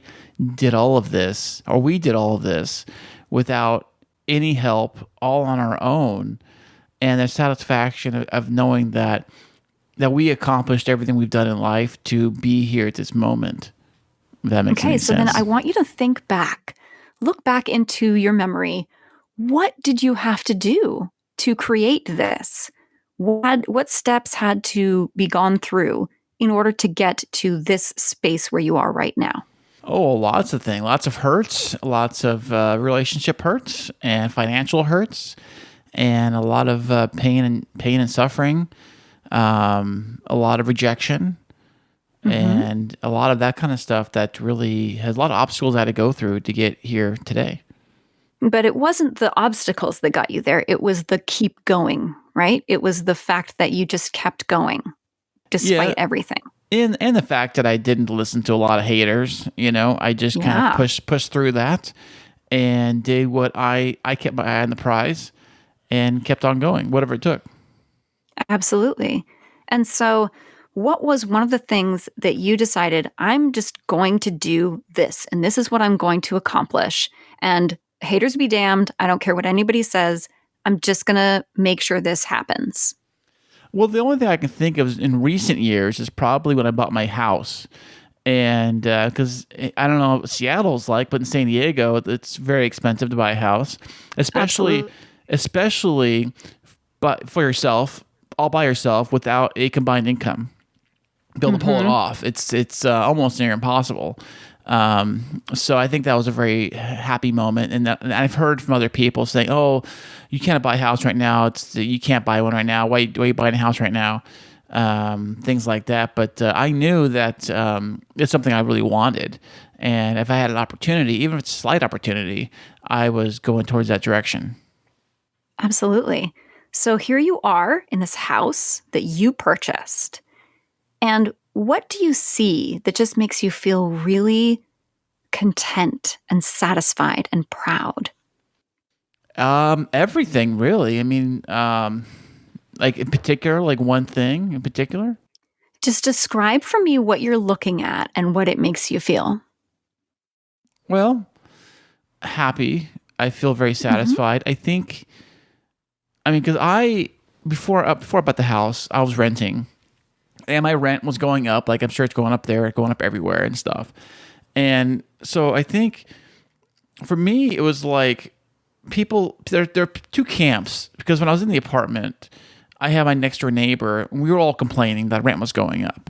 Speaker 3: did all of this, or we did all of this without any help, all on our own. And the satisfaction of knowing that we accomplished everything we've done in life to be here at this moment. If that makes any sense. Okay,
Speaker 1: so then I want you to think back. Look back into your memory. What did you have to do to create this? What steps had to be gone through in order to get to this space where you are right now?
Speaker 3: Oh, lots of things. Lots of hurts, lots of relationship hurts and financial hurts, and a lot of pain and suffering, a lot of rejection, and a lot of that kind of stuff that really has a lot of obstacles I had to go through to get here today.
Speaker 1: But it wasn't the obstacles that got you there. It was the keep going, right? It was the fact that you just kept going despite everything.
Speaker 3: And the fact that I didn't listen to a lot of haters, I just kind of pushed through that and did what I kept my eye on the prize and kept on going, whatever it took.
Speaker 1: Absolutely. And so what was one of the things that you decided, I'm just going to do this, and this is what I'm going to accomplish, and haters be damned, I don't care what anybody says, I'm just going to make sure this happens?
Speaker 3: Well, the only thing I can think of in recent years is probably when I bought my house. And because I don't know what Seattle's like, but in San Diego, it's very expensive to buy a house, especially but for yourself, all by yourself without a combined income. Be able to pull it off. It's almost near impossible. So I think that was a very happy moment, and I've heard from other people saying, "Oh, you can't buy a house right now. You can't buy one right now. Why are you buying a house right now?" Things like that. But I knew that it's something I really wanted, and if I had an opportunity, even if it's a slight opportunity, I was going towards that direction.
Speaker 1: Absolutely. So here you are in this house that you purchased. And what do you see that just makes you feel really content and satisfied and proud?
Speaker 3: Everything, really. I mean, like in particular, like one thing in particular?
Speaker 1: Just describe for me what you're looking at and what it makes you feel.
Speaker 3: Well, happy. I feel very satisfied. I think, because before I bought the house, I was renting. And my rent was going up. Like, I'm sure it's going up there, going up everywhere and stuff. And so I think for me, it was like there are two camps. Because when I was in the apartment, I had my next door neighbor, and we were all complaining that rent was going up.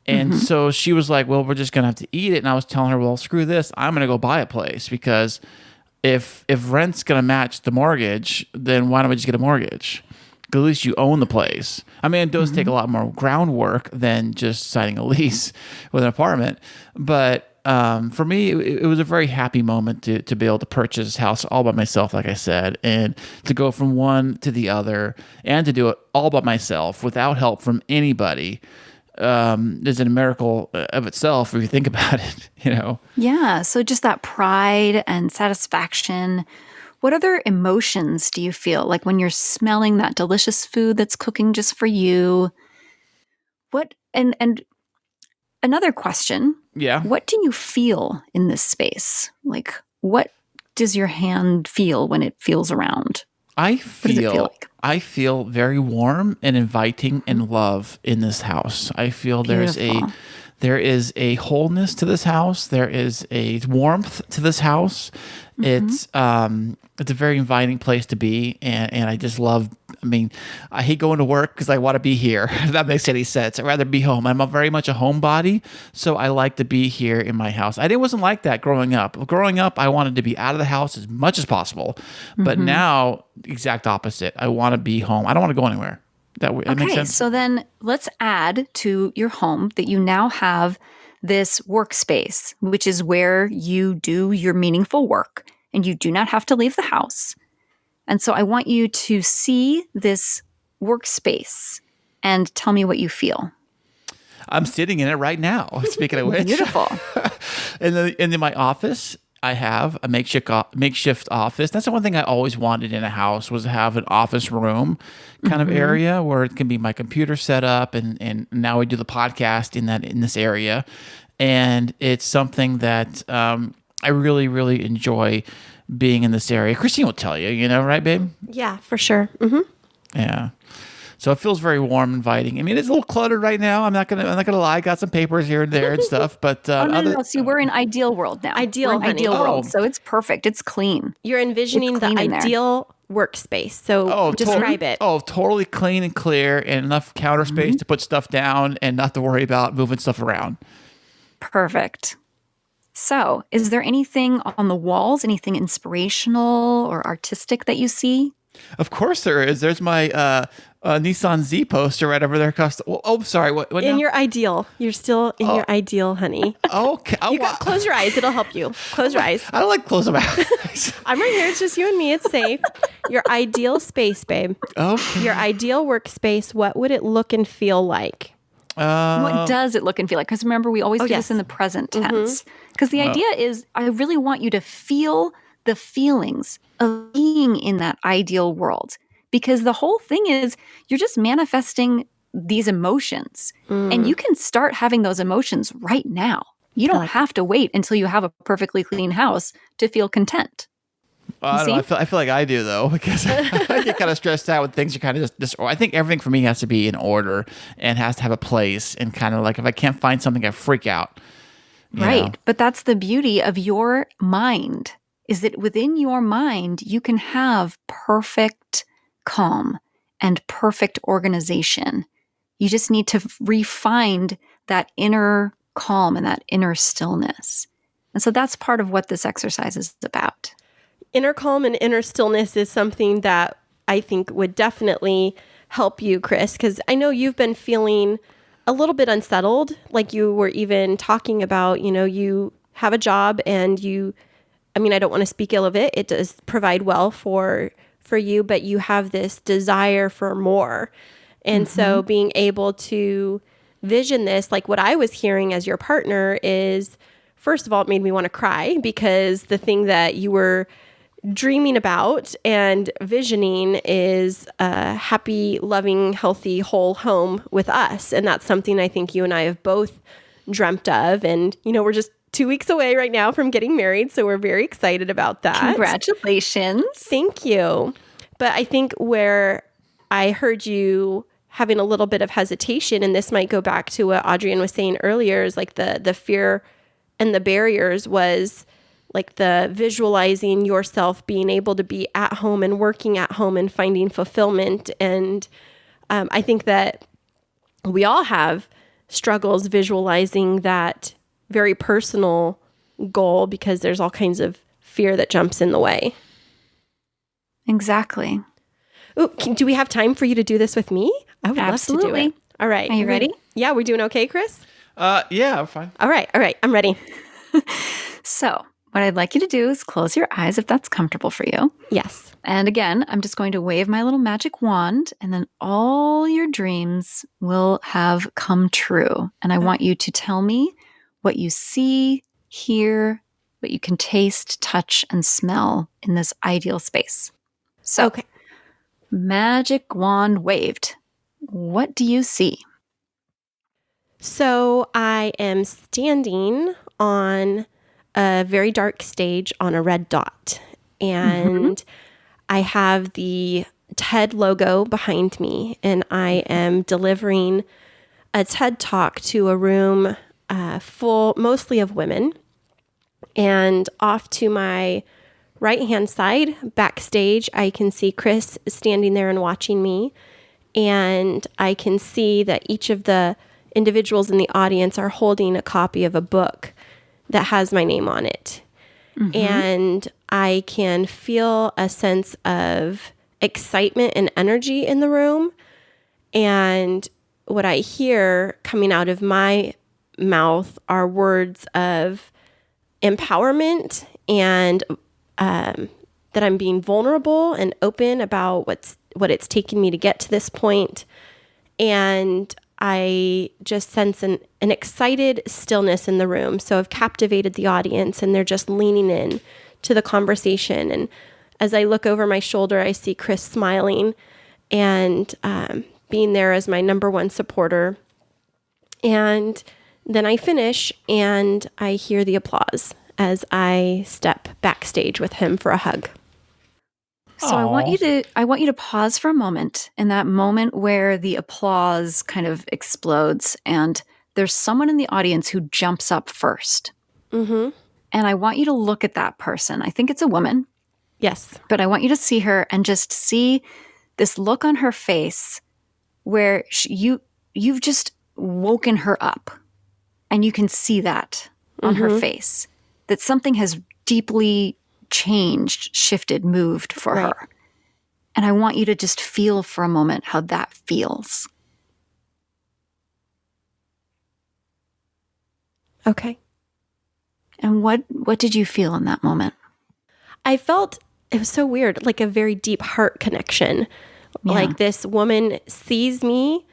Speaker 3: And so she was like, well, we're just going to have to eat it. And I was telling her, well, screw this. I'm going to go buy a place, because if rent's going to match the mortgage, then why don't we just get a mortgage? Because at least you own the place. I mean, it does take a lot more groundwork than just signing a lease with an apartment. But for me, it was a very happy moment to be able to purchase this house all by myself, like I said, and to go from one to the other, and to do it all by myself without help from anybody. Is a miracle of itself if you think about it,
Speaker 1: Yeah. So just that pride and satisfaction. What other emotions do you feel like when you're smelling that delicious food that's cooking just for you? What and another question.
Speaker 3: Yeah.
Speaker 1: What do you feel in this space? Like, what does your hand feel when it feels around?
Speaker 3: I
Speaker 1: What does it feel like?
Speaker 3: feel very warm and inviting and love in this house. I feel there is a wholeness to this house. There is a warmth to this house. It's a very inviting place to be, and I just love. I mean, I hate going to work because I want to be here. If that makes any sense. I'd rather be home. I'm very much a homebody, so I like to be here in my house. I wasn't like that growing up. Growing up, I wanted to be out of the house as much as possible, but now, exact opposite. I want to be home. I don't want to go anywhere. That makes sense.
Speaker 1: So then let's add to your home that you now have this workspace, which is where you do your meaningful work, and you do not have to leave the house. And so I want you to see this workspace and tell me what you feel.
Speaker 3: I'm sitting in it right now. Speaking of which,
Speaker 1: Beautiful.
Speaker 3: in my office, I have a makeshift office. That's the one thing I always wanted in a house, was to have an office room kind of area where it can be my computer set up, and now we do the podcast in this area, and it's something that I really, really enjoy being in this area. Christine will tell you, right, babe?
Speaker 4: Yeah, for sure.
Speaker 3: Yeah. So it feels very warm, inviting. I mean, it's a little cluttered right now. I'm not gonna lie. I got some papers here and there and stuff, but
Speaker 1: no. See, we're in ideal world now. We're in ideal world, so it's perfect. It's clean.
Speaker 4: You're envisioning the ideal workspace. So describe it.
Speaker 3: Oh, totally clean and clear, and enough counter space to put stuff down and not to worry about moving stuff around.
Speaker 1: Perfect. So, is there anything on the walls, anything inspirational or artistic that you see?
Speaker 3: Of course there is. There's my Nissan Z poster right over there. Sorry. What
Speaker 4: in
Speaker 3: now?
Speaker 4: your ideal. You're still in your ideal, honey.
Speaker 3: Okay.
Speaker 4: Close your eyes. It'll help you. Close your eyes.
Speaker 3: I don't like closing my eyes.
Speaker 4: I'm right here. It's just you and me. It's safe. Your ideal space, babe.
Speaker 3: Okay.
Speaker 4: Your ideal workspace. What would it look and feel like?
Speaker 1: What does it look and feel like? Because remember, we always do this in the present tense. Because the idea is, I really want you to feel the feelings of being in that ideal world. Because the whole thing is, you're just manifesting these emotions. And you can start having those emotions right now. You don't have to wait until you have a perfectly clean house to feel content.
Speaker 3: I don't know. I feel like I do, though, because I get kind of stressed out when things are kind of just I think everything for me has to be in order and has to have a place. And kind of like, if I can't find something, I freak out.
Speaker 1: Right. But that's the beauty of your mind, is that within your mind, you can have perfect calm and perfect organization. You just need to refine that inner calm and that inner stillness. And so that's part of what this exercise is about.
Speaker 4: Inner calm and inner stillness is something that I think would definitely help you, Chris, because I know you've been feeling a little bit unsettled, like you were even talking about, you have a job and I don't want to speak ill of it. It does provide well for you, but you have this desire for more. And so being able to vision this, like what I was hearing as your partner is, first of all, it made me want to cry, because the thing that you were dreaming about and visioning is a happy, loving, healthy, whole home with us. And that's something I think you and I have both dreamt of. And, we're just 2 weeks away right now from getting married. So we're very excited about that.
Speaker 1: Congratulations.
Speaker 4: Thank you. But I think where I heard you having a little bit of hesitation, and this might go back to what Adrienne was saying earlier, is like the fear and the barriers was like the visualizing yourself being able to be at home and working at home and finding fulfillment and I think that we all have struggles visualizing that very personal goal because there's all kinds of fear that jumps in the way.
Speaker 1: Exactly.
Speaker 4: Ooh, do we have time for you to do this with me? I would
Speaker 1: Absolutely.
Speaker 4: love to do it. All right.
Speaker 1: Are you ready?
Speaker 4: Yeah, we're doing okay, Chris?
Speaker 3: Yeah, I'm fine.
Speaker 4: All right. I'm ready.
Speaker 1: So what I'd like you to do is close your eyes if that's comfortable for you.
Speaker 4: Yes.
Speaker 1: And again, I'm just going to wave my little magic wand, and then all your dreams will have come true. And I want you to tell me what you see, hear, what you can taste, touch, and smell in this ideal space. So,
Speaker 4: Okay.
Speaker 1: Magic wand waved. What do you see?
Speaker 4: So I am standing on a very dark stage on a red dot. And I have the TED logo behind me, and I am delivering a TED talk to a room full mostly of women. And off to my right-hand side, backstage, I can see Chris standing there and watching me. And I can see that each of the individuals in the audience are holding a copy of a book that has my name on it. And I can feel a sense of excitement and energy in the room. And what I hear coming out of my mouth are words of empowerment and that I'm being vulnerable and open about what it's taken me to get to this point. And I just sense an excited stillness in the room. So I've captivated the audience, and they're just leaning in to the conversation. And as I look over my shoulder, I see Chris smiling and being there as my number one supporter. And then I finish, and I hear as I step backstage with him for a hug.
Speaker 1: So I want you to pause for a moment, in that moment where the applause kind of explodes and there's someone in the audience who jumps up first. And I want you to look at that person. I think it's a woman.
Speaker 4: Yes.
Speaker 1: But I want you to see her and just see this look on her face where you've just woken her up. And you can see that on her face, that something has deeply changed, shifted, moved for her. And I want you to just feel for a moment how that feels.
Speaker 4: Okay.
Speaker 1: And what did you feel in that moment?
Speaker 4: I felt, it was so weird, like a very deep heart connection.
Speaker 1: Yeah.
Speaker 4: Like this woman sees me,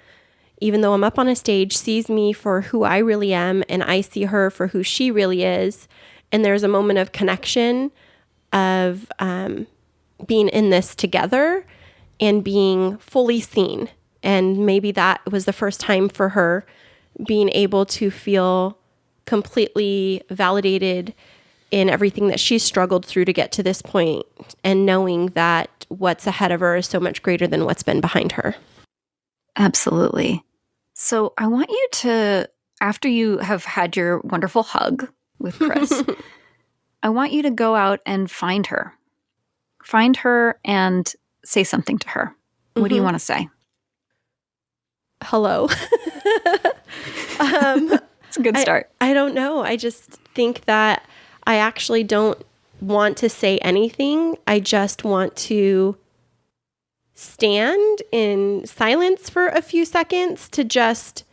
Speaker 4: even though I'm up on a stage, sees me for who I really am, and I see her for who she really is. And there's a moment of connection of being in this together and being fully seen. And maybe that was the first time for her being able to feel completely validated in everything that she's struggled through to get to this point, and knowing that what's ahead of her is so much greater than what's been behind her.
Speaker 1: Absolutely. So I want you to, after you have had your wonderful hug with Chris, I want you to go out and find her. Find her and say something to her. What do you want to say?
Speaker 4: Hello.
Speaker 1: It's a good start.
Speaker 4: I don't know. I just think that I actually don't want to say anything. I just want to stand in silence for a few seconds to just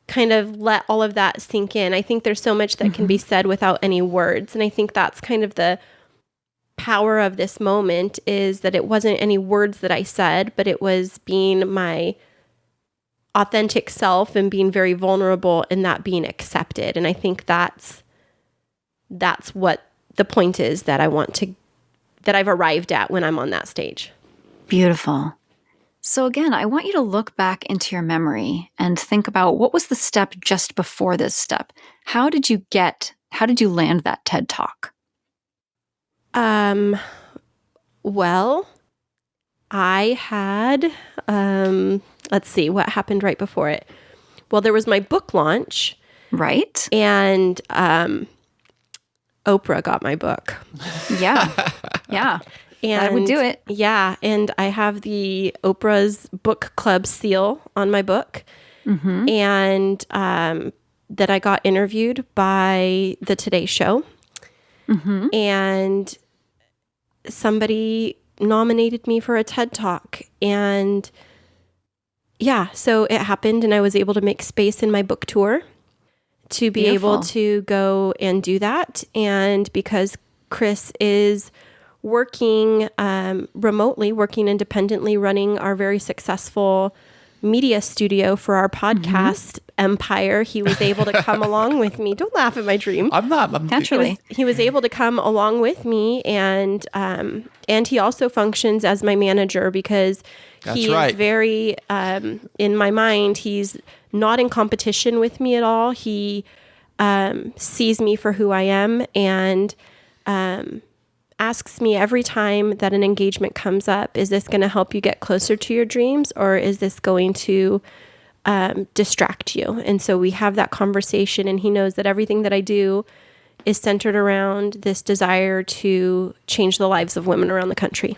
Speaker 4: kind of let all of that sink in. I think there's so much that can be said without any words. And I think that's kind of the power of this moment, is that it wasn't any words that I said, but it was being my authentic self and being very vulnerable, and that being accepted. And I think that's what the point is that I've arrived at when I'm on that stage. Beautiful.
Speaker 1: So again, I want you to look back into your memory and think about, what was the step just before this step? How did you land that TED Talk?
Speaker 4: Well, I had, let's see, what happened right before it? Well, there was my book launch.
Speaker 1: Right.
Speaker 4: And Oprah got my book.
Speaker 1: Yeah. Yeah.
Speaker 4: And
Speaker 1: that would do it.
Speaker 4: Yeah. And I have the Oprah's book club seal on my book.
Speaker 1: Mm-hmm.
Speaker 4: And that I got interviewed by the Today Show.
Speaker 1: Mm-hmm.
Speaker 4: And somebody nominated me for a TED Talk. And yeah, so it happened, and I was able to make space in my book tour to be able to go and do that. And because Chris is working remotely, working independently, running our very successful media studio for our podcast empire, he was able to come along with me. Don't laugh at my dream.
Speaker 3: I'm not.
Speaker 1: Naturally.
Speaker 4: He was able to come along with me, and he also functions as my manager because he is very, in my mind, he's not in competition with me at all. He sees me for who I am, and asks me every time that an engagement comes up, is this going to help you get closer to your dreams, or is this going to distract you? And so we have that conversation, and he knows that everything that I do is centered around this desire to change the lives of women around the country.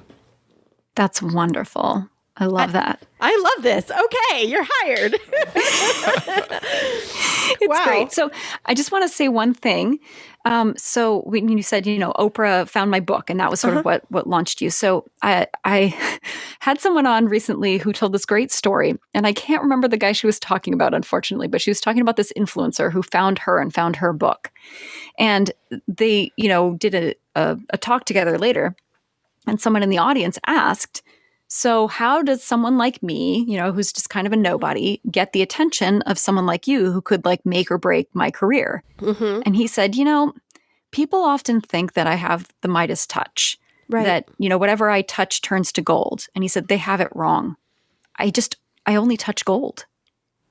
Speaker 1: That's wonderful. I love that.
Speaker 4: I love this. Okay, you're hired.
Speaker 1: It's great. So I just want to say one thing. So when you said, Oprah found my book, and that was sort of what launched you. So I had someone on recently who told this great story, and I can't remember the guy she was talking about, unfortunately, but she was talking about this influencer who found her and found her book. And they, did a talk together later, and someone in the audience asked, so how does someone like me, who's just kind of a nobody, get the attention of someone like you who could make or break my career? Mm-hmm. And he said, people often think that I have the Midas touch, that, whatever I touch turns to gold. And he said, they have it wrong. I only touch gold.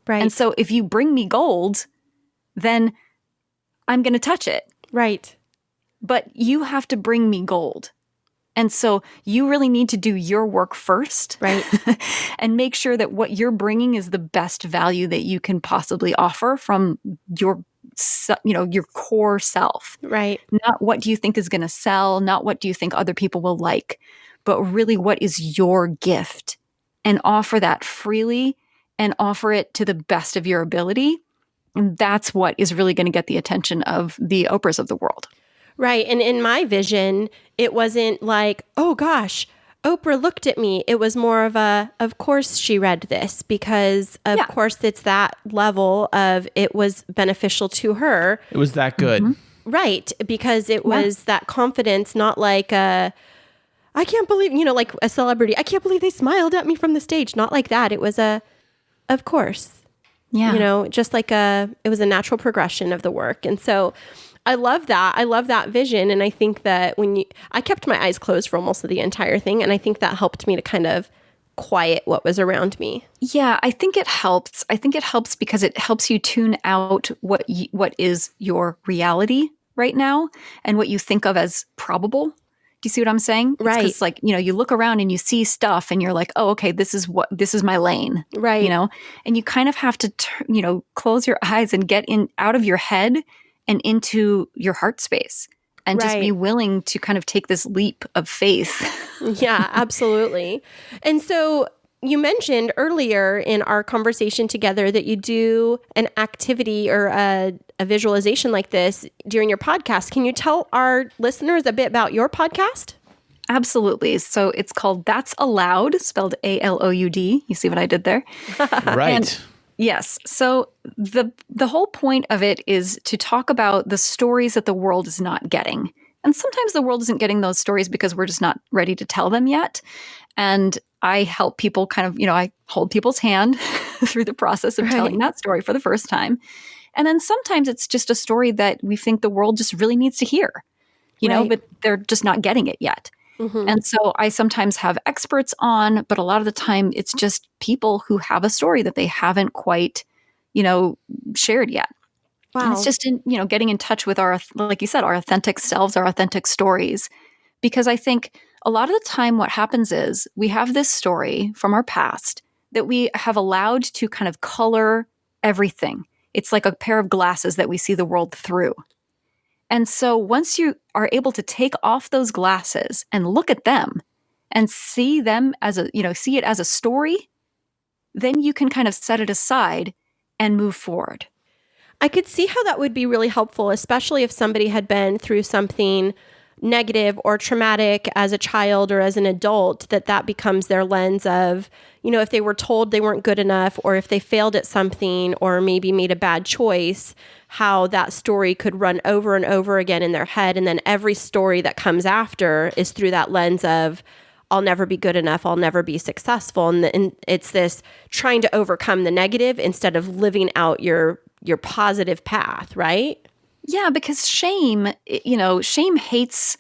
Speaker 4: Right.
Speaker 1: And so if you bring me gold, then I'm going to touch it.
Speaker 4: Right.
Speaker 1: But you have to bring me gold. And so you really need to do your work first,
Speaker 4: right?
Speaker 1: And make sure that what you're bringing is the best value that you can possibly offer from your core self.
Speaker 4: Right.
Speaker 1: Not what do you think is going to sell, not what do you think other people will like, but really what is your gift, and offer that freely and offer it to the best of your ability. And that's what is really going to get the attention of the Oprahs of the world.
Speaker 4: Right. And in my vision, it wasn't like, oh gosh, Oprah looked at me. It was more of course she read this, because of course it's that level of it was beneficial to her.
Speaker 3: It was that good.
Speaker 4: Mm-hmm. Right. Because it was that confidence, not like I can't believe, like a celebrity, I can't believe they smiled at me from the stage. Not like that. It was of course.
Speaker 1: Yeah.
Speaker 4: Just like it was a natural progression of the work. And so I love that. I love that vision. And I think that I kept my eyes closed for almost the entire thing. And I think that helped me to kind of quiet what was around me.
Speaker 1: Yeah, I think it helps. I think it helps because it helps you tune out what is your reality right now and what you think of as probable. Do you see what I'm saying?
Speaker 4: Right.
Speaker 1: Because you look around and you see stuff and you're like, oh, okay, this is my lane.
Speaker 4: Right.
Speaker 1: And you kind of have to, close your eyes and get out of your head and into your heart space, and just be willing to kind of take this leap of faith.
Speaker 4: Yeah, absolutely. And so you mentioned earlier in our conversation together that you do an activity or a visualization like this during your podcast. Can you tell our listeners a bit about your podcast?
Speaker 1: Absolutely. So it's called That's Allowed, spelled ALOUD. You see what I did there?
Speaker 3: Right.
Speaker 1: And yes. So the whole point of it is to talk about the stories that the world is not getting. And sometimes the world isn't getting those stories because we're just not ready to tell them yet. And I help people kind of, I hold people's hand through the process of telling that story for the first time. And then sometimes it's just a story that we think the world just really needs to hear, but they're just not getting it yet. Mm-hmm. And so I sometimes have experts on, but a lot of the time it's just people who have a story that they haven't quite, shared yet.
Speaker 4: Wow.
Speaker 1: And it's just getting in touch with our, like you said, our authentic selves, our authentic stories. Because I think a lot of the time what happens is we have this story from our past that we have allowed to kind of color everything. It's like a pair of glasses that we see the world through. And so once you are able to take off those glasses and look at them and see them as see it as a story, then you can kind of set it aside and move forward.
Speaker 4: I could see how that would be really helpful, especially if somebody had been through something negative or traumatic as a child or as an adult, that becomes their lens of, if they were told they weren't good enough, or if they failed at something or maybe made a bad choice, how that story could run over and over again in their head. And then every story that comes after is through that lens of, I'll never be good enough, I'll never be successful. And it's this trying to overcome the negative instead of living out your positive path, right?
Speaker 1: Yeah, because shame hates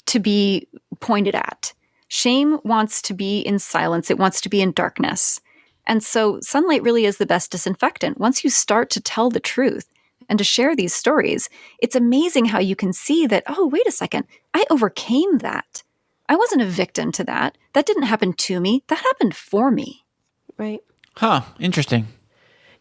Speaker 1: to be pointed at. Shame wants to be in silence. It wants to be in darkness. And so sunlight really is the best disinfectant. Once you start to tell the truth and to share these stories, it's amazing how you can see that, oh, wait a second, I overcame that. I wasn't a victim to that. That didn't happen to me. That happened for me.
Speaker 4: Right.
Speaker 3: Huh. Interesting.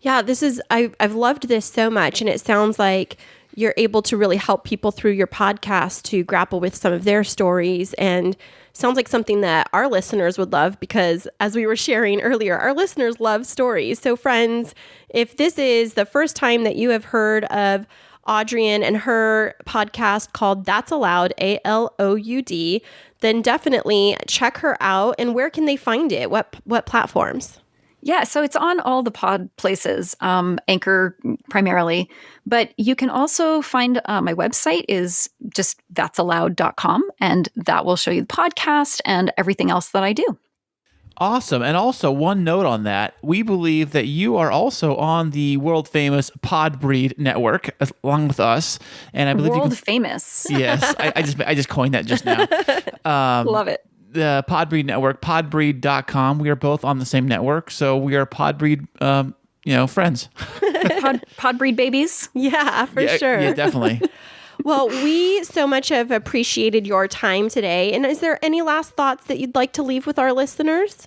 Speaker 4: Yeah, I've loved this so much. And it sounds like you're able to really help people through your podcast to grapple with some of their stories, and sounds like something that our listeners would love, because as we were sharing earlier, our listeners love stories. So friends, if this is the first time that you have heard of Adrienne and her podcast called That's Allowed, ALOUD, then definitely check her out. And where can they find it? What platforms?
Speaker 1: Yeah, so it's on all the pod places, Anchor primarily, but you can also find my website is just that'sallowed.com, and that will show you the podcast and everything else that I do.
Speaker 3: Awesome. And also, one note on that, we believe that you are also on the world famous Podbreed network along with us. And I believe
Speaker 1: world famous.
Speaker 3: Yes, I just coined that just now.
Speaker 1: Love it.
Speaker 3: The Podbreed network, podbreed.com. We are both on the same network, so we are Podbreed, friends.
Speaker 1: Podbreed babies.
Speaker 4: Yeah, for sure.
Speaker 3: Yeah, definitely.
Speaker 4: Well, we so much have appreciated your time today. And is there any last thoughts that you'd like to leave with our listeners?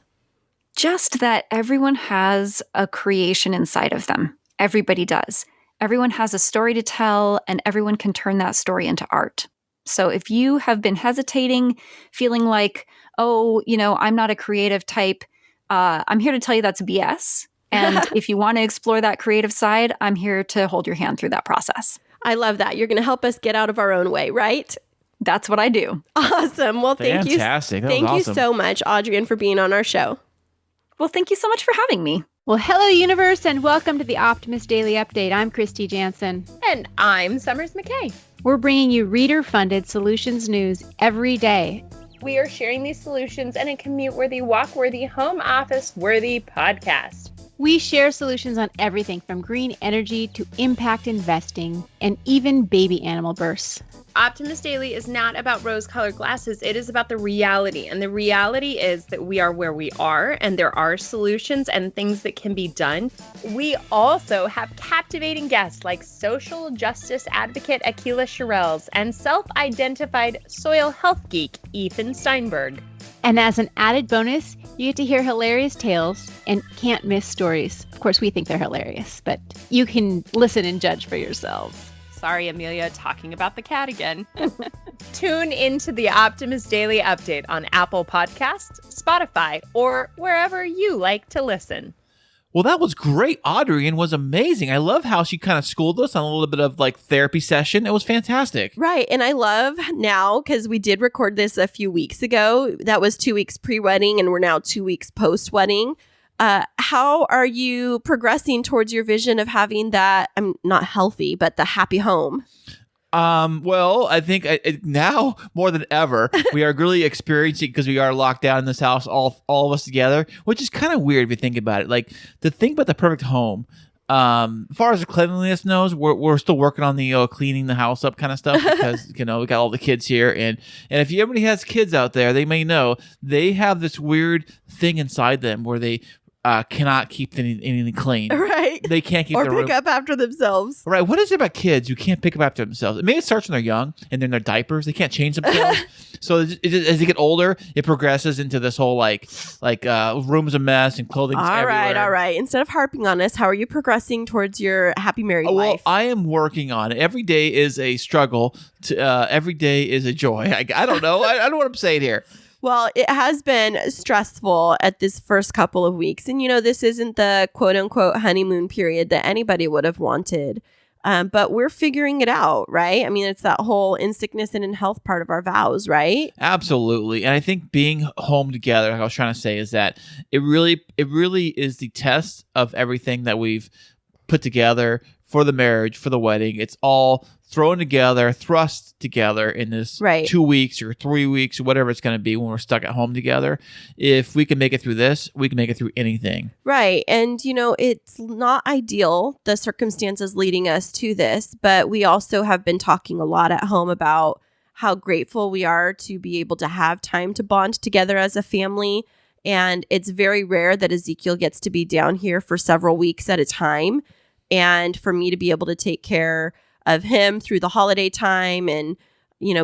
Speaker 1: Just that everyone has a creation inside of them. Everybody does. Everyone has a story to tell, and everyone can turn that story into art. So if you have been hesitating, feeling like, I'm not a creative type, I'm here to tell you that's BS. And if you want to explore that creative side, I'm here to hold your hand through that process.
Speaker 4: I love that. You're going to help us get out of our own way, right?
Speaker 1: That's what I do.
Speaker 4: Awesome. Well, thank you.
Speaker 3: Fantastic.
Speaker 4: Thank you so much, Adrienne, for being on our show.
Speaker 1: Well, thank you so much for having me.
Speaker 6: Well, hello, universe, and welcome to the Optimist Daily Update. I'm Christy Jansen.
Speaker 7: And I'm Summers MacIain.
Speaker 6: We're bringing you reader-funded solutions news every day.
Speaker 7: We are sharing these solutions in a commute-worthy, walk-worthy, home office-worthy podcast.
Speaker 6: We share solutions on everything from green energy to impact investing and even baby animal births.
Speaker 7: Optimist Daily is not about rose-colored glasses. It is about the reality. And the reality is that we are where we are, and there are solutions and things that can be done. We also have captivating guests like social justice advocate Akila Shirelles and self-identified soil health geek Ethan Steinberg.
Speaker 6: And as an added bonus, you get to hear hilarious tales and can't miss stories. Of course, we think they're hilarious, but you can listen and judge for yourselves.
Speaker 7: Sorry, Amelia, talking about the cat again. Tune into the Optimist Daily Update on Apple Podcasts, Spotify, or wherever you like to listen.
Speaker 3: Well, that was great. Adrienne was amazing. I love how she kind of schooled us on a little bit of therapy session. It was fantastic.
Speaker 4: Right. And I love now, because we did record this a few weeks ago. That was 2 weeks pre-wedding, and we're now 2 weeks post-wedding. How are you progressing towards your vision of having that, not healthy, but the happy home?
Speaker 3: Well, I think now more than ever, we are really experiencing, because we are locked down in this house, all of us together, which is kind of weird if you think about it. To think about the perfect home, as far as the cleanliness goes, we're still working on the cleaning the house up kind of stuff, because we got all the kids here, and if anybody has kids out there, they may know they have this weird thing inside them where they cannot keep anything clean.
Speaker 4: Right.
Speaker 3: They can't keep
Speaker 4: or
Speaker 3: their
Speaker 4: pick
Speaker 3: room.
Speaker 4: up after themselves.
Speaker 3: Right. What is it about kids who can't pick up after themselves? Maybe it starts when they're young and then their diapers. They can't change themselves. So as they get older, it progresses into this whole like room's a mess and clothing's everywhere.
Speaker 4: All right. Instead of harping on us, how are you progressing towards your happy married
Speaker 3: Well,
Speaker 4: life?
Speaker 3: I am working on it. Every day is a struggle. Every day is a joy. I don't know. I don't know what I'm saying here.
Speaker 4: Well, it has been stressful at this first couple of weeks. And, this isn't the quote unquote honeymoon period that anybody would have wanted. But we're figuring it out, right? I mean, it's that whole in sickness and in health part of our vows, right?
Speaker 3: Absolutely. And I think being home together, like I was trying to say, is that it really is the test of everything that we've put together for the marriage, for the wedding. It's all thrown together, thrust together in this 2 weeks or 3 weeks or whatever it's going to be when we're stuck at home together. If we can make it through this, we can make it through anything.
Speaker 4: Right. And, it's not ideal, the circumstances leading us to this, but we also have been talking a lot at home about how grateful we are to be able to have time to bond together as a family. And it's very rare that Ezekiel gets to be down here for several weeks at a time. And for me to be able to take care of him through the holiday time and,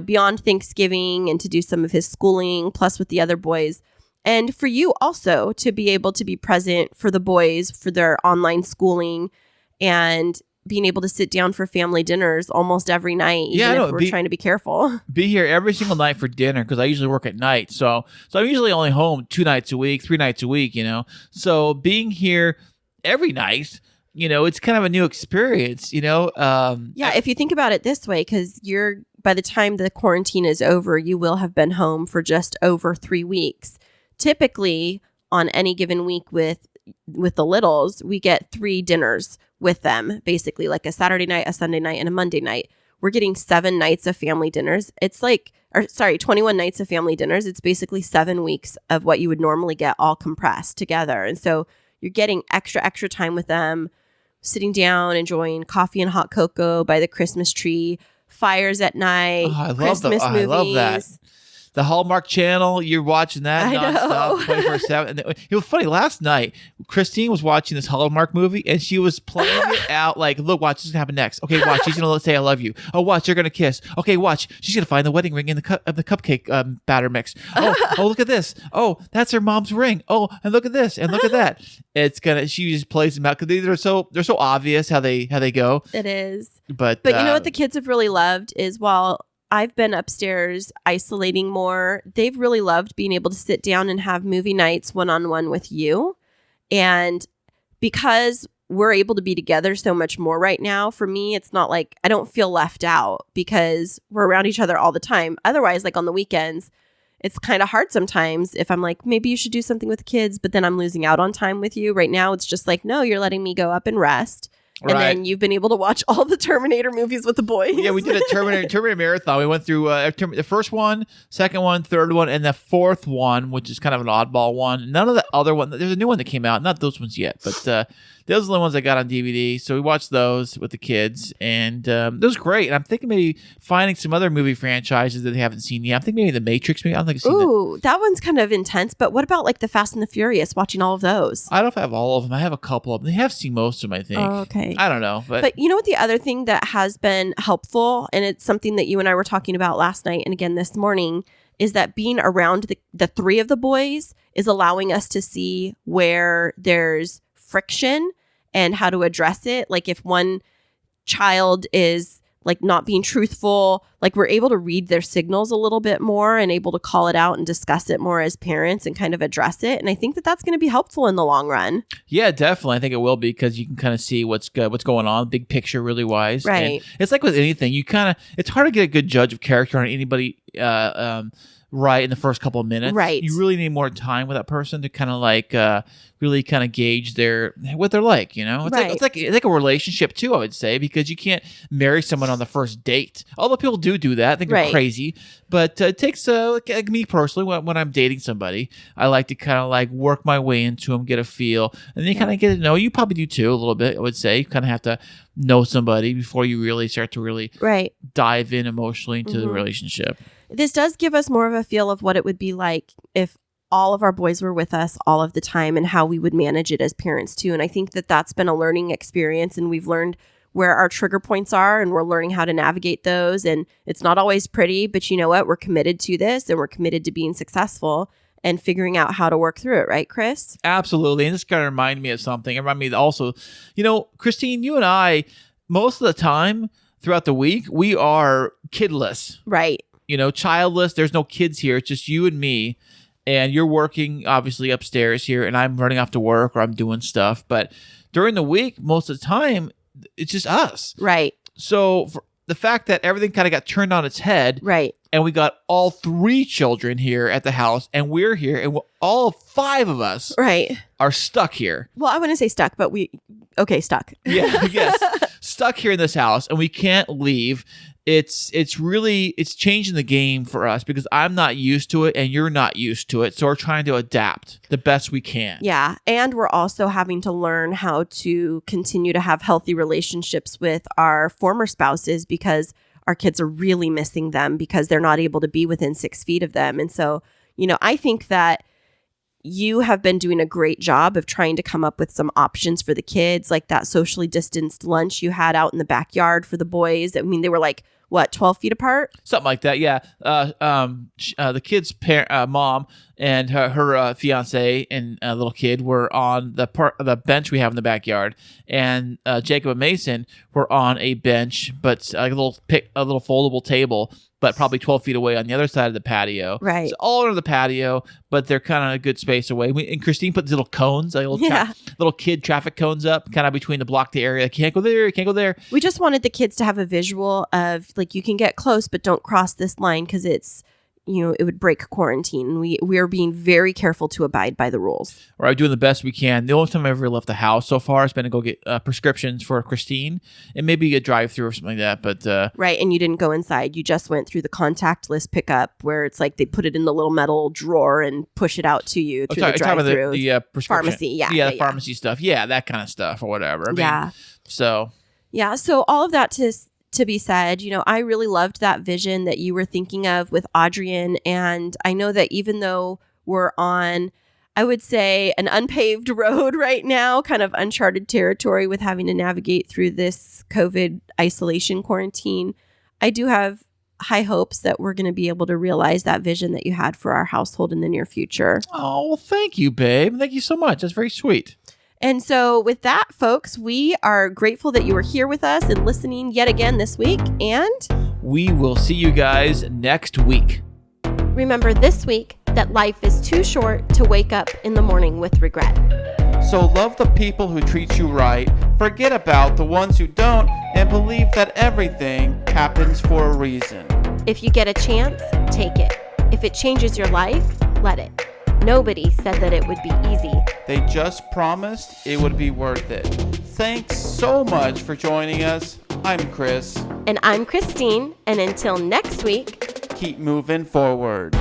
Speaker 4: beyond Thanksgiving and to do some of his schooling, plus with the other boys. And for you also to be able to be present for the boys for their online schooling and being able to sit down for family dinners almost every night, even if we're trying to be careful.
Speaker 3: Be here every single night for dinner because I usually work at night. So I'm usually only home 2 nights a week, 3 nights a week, So being here every night, it's kind of a new experience,
Speaker 4: if you think about it this way, because by the time the quarantine is over, you will have been home for just over 3 weeks. Typically, on any given week with the littles, we get 3 dinners with them, basically like a Saturday night, a Sunday night, and a Monday night. We're getting 7 nights of family dinners. 21 nights of family dinners. It's basically 7 weeks of what you would normally get all compressed together. And so you're getting extra time with them, sitting down, enjoying coffee and hot cocoa by the Christmas tree, fires at night, Christmas movies.
Speaker 3: I love that. The Hallmark Channel, you're watching that nonstop, 24/7. And it was funny. Last night, Christine was watching this Hallmark movie, and she was playing it out like, "Look, watch, this is gonna happen next. Okay, watch, she's gonna say I love you. Oh, watch, they're gonna kiss. Okay, watch, she's gonna find the wedding ring in the cupcake batter mix. Oh, look at this. Oh, that's her mom's ring. Oh, and look at this, and look at that. She just plays them out because they're so obvious how they go.
Speaker 4: It is,
Speaker 3: but
Speaker 4: you know what the kids have really loved is while I've been upstairs isolating more, they've really loved being able to sit down and have movie nights one-on-one with you. And because we're able to be together so much more right now, for me, it's not like I don't feel left out because we're around each other all the time. Otherwise, like on the weekends, it's kind of hard sometimes if I'm like, maybe you should do something with the kids, but then I'm losing out on time with you. Right now, it's just like, no, you're letting me go up and rest. And then you've been able to watch all the Terminator movies with the boys.
Speaker 3: Yeah, we did a Terminator marathon. We went through the first one, second one, third one, and the fourth one, which is kind of an oddball one. None of the other one. There's a new one that came out. Not those ones yet, but those are the ones I got on DVD. So we watched those with the kids, and it was great. And I'm thinking maybe finding some other movie franchises that they haven't seen yet. I'm thinking maybe The Matrix. Maybe I don't think I've seen that.
Speaker 4: Ooh, that one's kind of intense. But what about like the Fast and the Furious? Watching all of those?
Speaker 3: I don't know if I have all of them. I have a couple of them. They have seen most of them, I think.
Speaker 4: Oh, okay.
Speaker 3: I don't know,
Speaker 4: but you know what? The other thing that has been helpful, and it's something that you and I were talking about last night and again this morning, is that being around the 3 of the boys is allowing us to see where there's friction and how to address it. Like if one child is like not being truthful, like we're able to read their signals a little bit more and able to call it out and discuss it more as parents and kind of address it. And I think that that's going to be helpful in the long run.
Speaker 3: Yeah, definitely. I think it will be because you can kind of see what's going on, big picture, really wise.
Speaker 4: Right.
Speaker 3: And it's like with anything, it's hard to get a good judge of character on anybody. Right in the first couple of minutes.
Speaker 4: Right.
Speaker 3: You really need more time with that person to kind of like really kind of gauge what they're like, It's like a relationship too, I would say, because you can't marry someone on the first date. Although people do that. I think they're crazy. But it takes like me personally, when I'm dating somebody, I like to kind of like work my way into them, get a feel, and then you kind of get to know. You probably do too a little bit, I would say. You kind of have to know somebody before you really start to really dive in emotionally into the relationship.
Speaker 4: This does give us more of a feel of what it would be like if all of our boys were with us all of the time and how we would manage it as parents too. And I think that that's been a learning experience, and we've learned where our trigger points are, and we're learning how to navigate those. And it's not always pretty, but you know what? We're committed to this, and we're committed to being successful and figuring out how to work through it. Right, Chris?
Speaker 3: Absolutely. And this kind of reminded me of something. It reminded me also, Christine, you and I, most of the time throughout the week, we are kidless.
Speaker 4: Right.
Speaker 3: Childless. There's no kids here. It's just you and me. And you're working, obviously, upstairs here, and I'm running off to work or I'm doing stuff. But during the week, most of the time, it's just us.
Speaker 4: Right.
Speaker 3: So for the fact that everything kind of got turned on its head.
Speaker 4: Right.
Speaker 3: And we got all 3 children here at the house, and we're here, and all 5 of us are stuck here.
Speaker 4: Well, I wouldn't say stuck, but stuck.
Speaker 3: Yeah, yes. Stuck here in this house, and we can't leave. It's changing the game for us because I'm not used to it and you're not used to it. So we're trying to adapt the best we can.
Speaker 4: Yeah. And we're also having to learn how to continue to have healthy relationships with our former spouses because our kids are really missing them because they're not able to be within 6 feet of them. And so, I think that you have been doing a great job of trying to come up with some options for the kids, like that socially distanced lunch you had out in the backyard for the boys. I mean, they were 12 feet apart?
Speaker 3: Something like that, yeah. The kid's mom and her fiance and little kid were on the bench we have in the backyard, and Jacob and Mason were on a bench, but a little foldable table, but probably 12 feet away on the other side of the patio.
Speaker 4: Right.
Speaker 3: It's all under the patio, but they're kind of a good space away. And Christine put these little cones, little kid traffic cones up, kind of between the blocked area. Can't go there, can't go there.
Speaker 4: We just wanted the kids to have a visual of you can get close, but don't cross this line because it's, it would break quarantine. We are being very careful to abide by the rules.
Speaker 3: We're doing the best we can. The only time I've ever left the house so far has been to go get prescriptions for Christine and maybe a drive-through or something like that. But
Speaker 4: right, and you didn't go inside. You just went through the contactless pickup where it's they put it in the little metal drawer and push it out to you through the drive-through.
Speaker 3: The prescription
Speaker 4: pharmacy,
Speaker 3: yeah, the pharmacy stuff. Yeah, that kind of stuff or whatever. So all of that to be said, I really loved that vision that you were thinking of with Adrienne. And I know that even though we're on, I would say, an unpaved road right now, kind of uncharted territory with having to navigate through this COVID isolation quarantine, I do have high hopes that we're going to be able to realize that vision that you had for our household in the near future. Oh, well, thank you, babe. Thank you so much. That's very sweet.
Speaker 4: And so with that, folks, we are grateful that you were here with us and listening yet again this week. And
Speaker 3: we will see you guys next week.
Speaker 4: Remember this week that life is too short to wake up in the morning with regret.
Speaker 8: So love the people who treat you right, forget about the ones who don't, and believe that everything happens for a reason.
Speaker 4: If you get a chance, take it. If it changes your life, let it. Nobody said that it would be easy.
Speaker 8: They just promised it would be worth it. Thanks so much for joining us. I'm Chris.
Speaker 4: And I'm Christine. And until next week,
Speaker 8: keep moving forward.